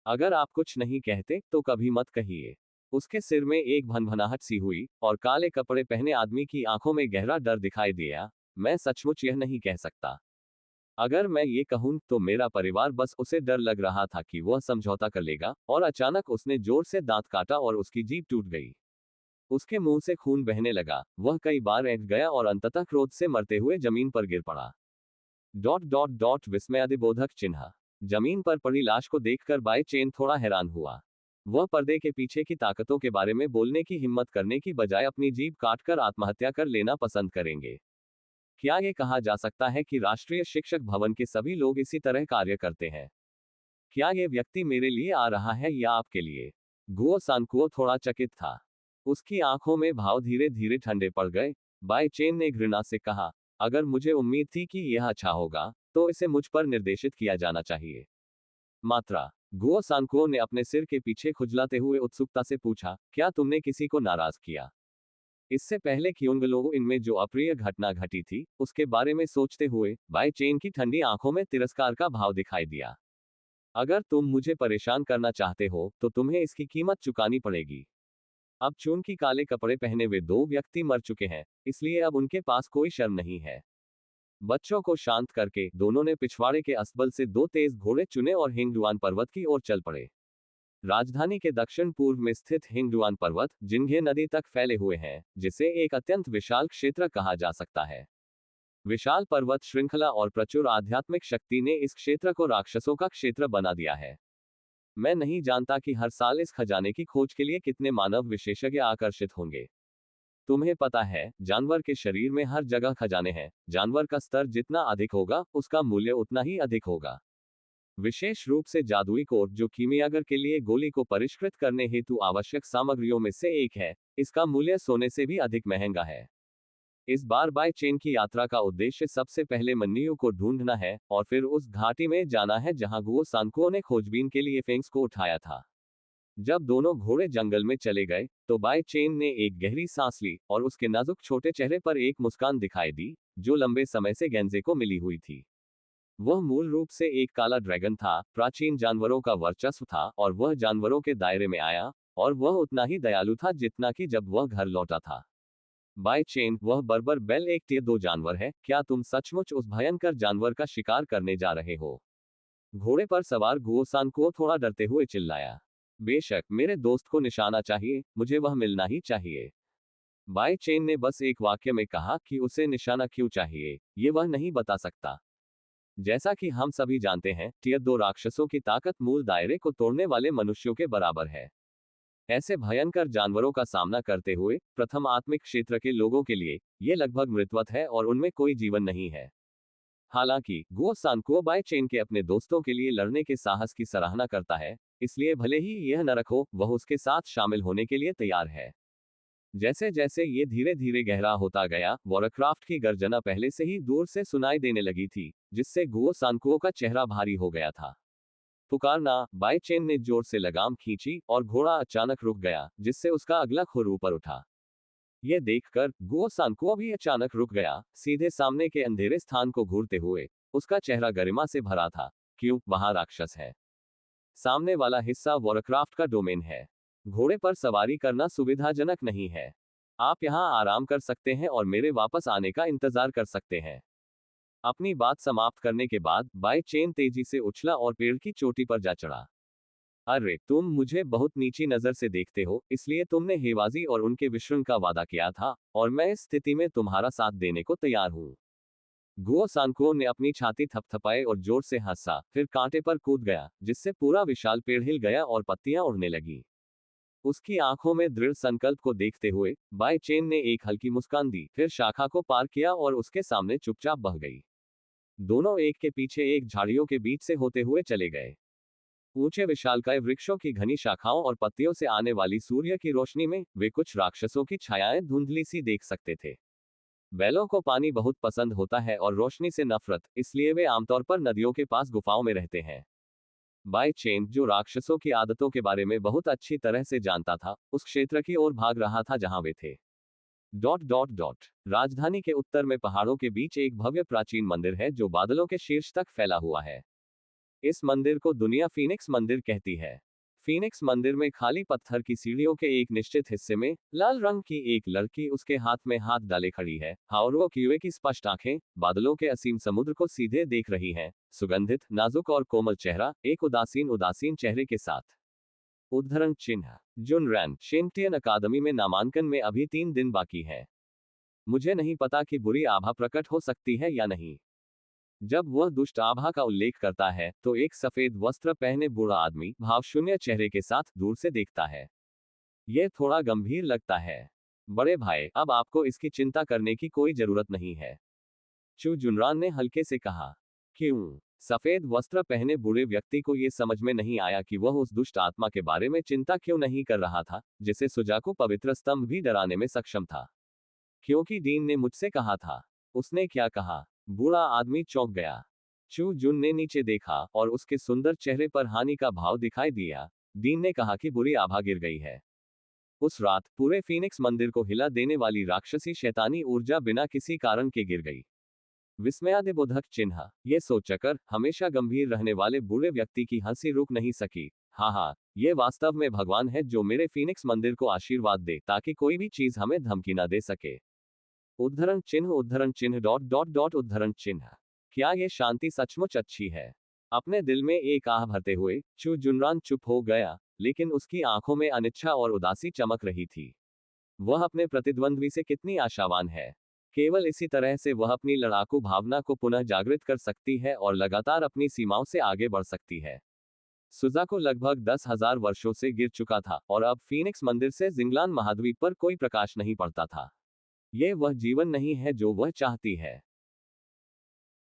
अगर आप कुछ नहीं कहते तो कभी मत कहिए। उसके सिर में एक भनभनाहट सी हुई और काले कपड़े पहने आदमी की आंखों में गहरा डर दिखाई दिया। मैं सचमुच यह नहीं कह सकता। अगर मैं ये कहूं तो मेरा परिवार, बस उसे डर लग रहा था कि वह समझौता कर लेगा और अचानक उसने जोर से दांत काटा और उसकी जीभ टूट गई। उसके मुंह से खून बहने लगा, वह कई बार ऐंठ गया और अंततः क्रोध से मरते हुए जमीन पर गिर पड़ा। डॉट डॉट डॉट विस्मयादिबोधक चिन्ह। जमीन पर पड़ी लाश को देखकर बाय चेन थोड़ा हैरान हुआ। वह पर्दे के पीछे की ताकतों के बारे में बोलने की हिम्मत करने की बजाय अपनी जीभ काटकर आत्महत्या कर लेना पसंद करेंगे। क्या ये कहा जा सकता है कि राष्ट्रीय शिक्षक भवन के सभी लोग इसी तरह कार्य करते हैं? क्या ये व्यक्ति मेरे लिए आ रहा है या आपके लिए? गुओ सांकुओ थोड़ा चकित था। उसकी आंखों में भाव धीरे धीरे ठंडे पड़ गए। बाय चेन ने घृणा से कहा, अगर मुझे उम्मीद थी कि यह अच्छा होगा, तो इसे मुझ पर निर्देशित किया जाना चाहिए। मात्रा। गुओ सांकुओ ने अपने सिर के पीछे खुजलाते हुए उत्सुकता से पूछा, क्या तुमने किसी को नाराज किया? इससे पहले क्योंगलो इनमें जो अप्रिय घटना घटी थी, उसके बारे में सोचते हुए, बाय चेन की ठंडी आंखों में तिरस्कार का भाव दिखाई दिया। अगर तुम मुझे परेशान करना चाहते हो, तो तुम्हें इसकी कीमत चुकानी पड़ेगी। अब चूंकि काले कपड़े पहने वे दो व्यक्ति मर चुके हैं, इसलिए अब उनके पास कोई शर्म नहीं है। बच्चों को शांत करके, दोनों ने पिछवाड़े के अस्तबल से दो तेज घोड़े चुने और हिंगडुआन पर्वत की ओर चल पड़े। राजधानी के दक्षिण पूर्व में स्थित हिंगडुआन पर्वत, जिंघे नदी तक फैले हुए हैं, जिसे एक अत्यंत विशाल क्षेत्र कहा जा सकता है। विशाल पर्वत श्रृंखला और प्रचुर आध्यात्मिक शक्ति ने इस क्षेत्र को राक्षसों का क्षेत्र बना दिया है। मैं नहीं जानता कि हर साल इस खजाने की खोज के लिए कितने मानव विशेषज्ञ आकर्षित होंगे। तुम्हें पता है, जानवर के शरीर में हर जगह खजाने हैं। जानवर का स्तर जितना अधिक होगा, उसका मूल्य उतना ही अधिक होगा। विशेष रूप से जादुई कोर, जो कीमियागर के लिए गोली को परिष्कृत करने हेतु आवश्यक सामग्रियों में से एक है, इसका मूल्य सोने से भी अधिक महंगा है। इस बार बाय चेन की यात्रा का उद्देश्य सबसे पहले मन्नियु को ढूंढना है और फिर उस घाटी में जाना है जहां गुओ सांकुओ ने खोजबीन के लिए फेंग्स को उठाया था। जब दोनों घोड़े जंगल में चले गए, तो बाय चेन ने एक गहरी सांस ली और उसके नाजुक छोटे चेहरे पर एक मुस्कान दिखाई दी, जो लंबे समय से गेंजे को मिली हुई थी। वह मूल रूप से एक काला ड्रैगन था, प्राचीन जानवरों का वर्चस्व था और वह जानवरों के दायरे में आया, और वह उतना ही दयालु था जितना कि जब वह घर लौटा था। बाय चेन, वह बर्बर बेल एक टियर 2 जानवर है। क्या तुम सचमुच उस भयंकर जानवर का शिकार करने जा रहे हो? घोड़े पर सवार गुओसान को थोड़ा डरते हुए चिल्लाया। बेशक, मेरे दोस्त को निशाना चाहिए, मुझे वह मिलना ही चाहिए। बाय चेन ने बस एक वाक्य में कहा कि उसे निशाना क्यों चाहिए, ये वह नहीं बता सकता। जैसा कि हम सभी जानते हैं, टियर 2 राक्षसों की ताकत मूल दायरे को तोड़ने वाले मनुष्यों के बराबर है। ऐसे भयंकर जानवरों का सामना करते हुए, प्रथम आत्मिक क्षेत्र के लोगों के लिए, ये लगभग मृतवत है और उनमें कोई जीवन नहीं है। हालांकि, गुओ सांकुओ बाय चेन के अपने दोस्तों के लिए लड़ने के साहस की सराहना करता है, इसलिए भले ही यह नरक हो, वह उसके साथ शामिल होने के लिए तैयार है। जैसे जैसे ये धीरे धीरे गहरा होता गया, वॉरक्राफ्ट की गर्जना पहले से ही दूर से सुनाई देने लगी थी, जिससे गुओ सांकुओ का चेहरा भारी हो गया था। पुकारना, बाई चेन ने जोर से लगाम खींची और घोड़ा अचानक रुक गया, जिससे उसका अगला खुर ऊपर उठा। यह देखकर गुओ सांकुओ भी अचानक रुक गया, सीधे सामने के अंधेरे स्थान को घूरते हुए। उसका चेहरा गरिमा से भरा था। क्यों, वहां राक्षस है। सामने वाला हिस्सा वॉरक्राफ्ट का डोमेन है। घोड़े पर सवारी करना सुविधाजनक नहीं है। आप यहां आराम कर सकते हैं और मेरे वापस आने का इंतजार कर सकते हैं। अपनी बात समाप्त करने के बाद बाई चेन तेजी से उछला और पेड़ की चोटी पर जा चढ़ा। अरे, तुम मुझे बहुत नीची नजर से देखते हो, इसलिए तुमने हेवाजी और उनके विश्रण का वादा किया था, और मैं इस स्थिति में तुम्हारा साथ देने को तैयार हूं। गुओ सांकुओ ने अपनी छाती थपथपाए और जोर से हंसा, फिर कांटे पर कूद गया, जिससे पूरा विशाल पेड़ हिल गया और पत्तियां उड़ने लगी। उसकी आंखों में दृढ़ संकल्प को देखते हुए बाई चेन ने एक हल्की मुस्कान दी, फिर शाखा को पार किया और उसके सामने चुपचाप बह गई। दोनों एक के पीछे एक झाड़ियों के बीच से होते हुए चले गए। ऊंचे विशालकाय वृक्षों की घनी शाखाओं और पत्तियों से आने वाली सूर्य की रोशनी में वे कुछ राक्षसों की छायाएं धुंधली सी देख सकते थे। बैलों को पानी बहुत पसंद होता है और रोशनी से नफरत, इसलिए वे आमतौर पर नदियों के पास गुफाओं में रहते हैं। बाई चेन, जो राक्षसों की आदतों के बारे में बहुत अच्छी तरह से जानता था, उस क्षेत्र की ओर भाग रहा था जहां वे थे। डॉट डॉट डॉट राजधानी के उत्तर में पहाड़ों के बीच एक भव्य प्राचीन मंदिर है जो बादलों के शीर्ष तक फैला हुआ है। इस मंदिर को दुनिया फीनिक्स मंदिर कहती है। फीनिक्स मंदिर में खाली पत्थर की सीढ़ियों के एक निश्चित हिस्से में लाल रंग की एक लड़की उसके हाथ में हाथ डाले खड़ी है। हाउरो क्यूए की स्पष्ट आंखें बादलों के असीम समुद्र को सीधे देख रही हैं। सुगंधित, नाजुक और कोमल चेहरा, एक उदासीन उदासीन चेहरे के साथ। उद्धरण चिन्ह। जुनरैन शेंगटियन अकादमी में नामांकन में अभी 3 दिन बाकी है। मुझे नहीं पता कि बुरी आभा प्रकट हो सकती है या नहीं। जब वह दुष्ट आभा का उल्लेख करता है तो एक सफेद वस्त्र पहने बूढ़ा आदमी भावशून्य चेहरे के साथ दूर से देखता है। यह थोड़ा गंभीर लगता है। बड़े भाई, अब आपको इसकी चिंता करने की कोई जरूरत नहीं है, चू जुनरान ने हल्के से कहा। क्यों? सफेद वस्त्र पहने बूढ़े व्यक्ति को यह समझ में नहीं आया कि वह उस दुष्ट आत्मा के बारे में चिंता क्यों नहीं कर रहा था, जिसे सुजाकू पवित्र स्तंभ भी डराने में सक्षम था। क्योंकि डीन ने मुझसे कहा था। उसने क्या कहा? बूढ़ा आदमी चौंक गया। चू जुन ने नीचे देखा और उसके सुंदर चेहरे पर हानि का भाव दिखाई दिया। डीन ने कहा कि बुरी आभा गिर गई है। उस रात पूरे फीनिक्स मंदिर को हिला देने वाली राक्षसी शैतानी ऊर्जा बिना किसी कारण के गिर गई। विस्मयादिबोधक चिन्ह। ये सोचकर हमेशा गंभीर रहने वाले बूढ़े व्यक्ति की हंसी रुक नहीं सकी। हाँ, ये वास्तव में भगवान है जो मेरे फीनिक्स मंदिर को आशीर्वाद दे, ताकि कोई भी चीज हमें धमकी न दे सके। उद्धरण चिन्ह डॉट डॉट डॉट उद्धरण चिन्ह। क्या ये शांति सचमुच अच्छी है? अपने दिल में एक आह भरते हुए चू जुनरान चुप हो गया, लेकिन उसकी आंखों में अनिच्छा और उदासी चमक रही थी। वह अपने प्रतिद्वंद्वी से कितनी आशावान है। केवल इसी तरह से वह अपनी लड़ाकू भावना को पुनः जागृत कर सकती है और लगातार अपनी सीमाओं से आगे बढ़ सकती है। सुजाकू लगभग 10,000 वर्षों से गिर चुका था और अब फीनिक्स मंदिर से जिंगलान महाद्वीप पर कोई प्रकाश नहीं पड़ता था। यह वह जीवन नहीं है जो वह चाहती है।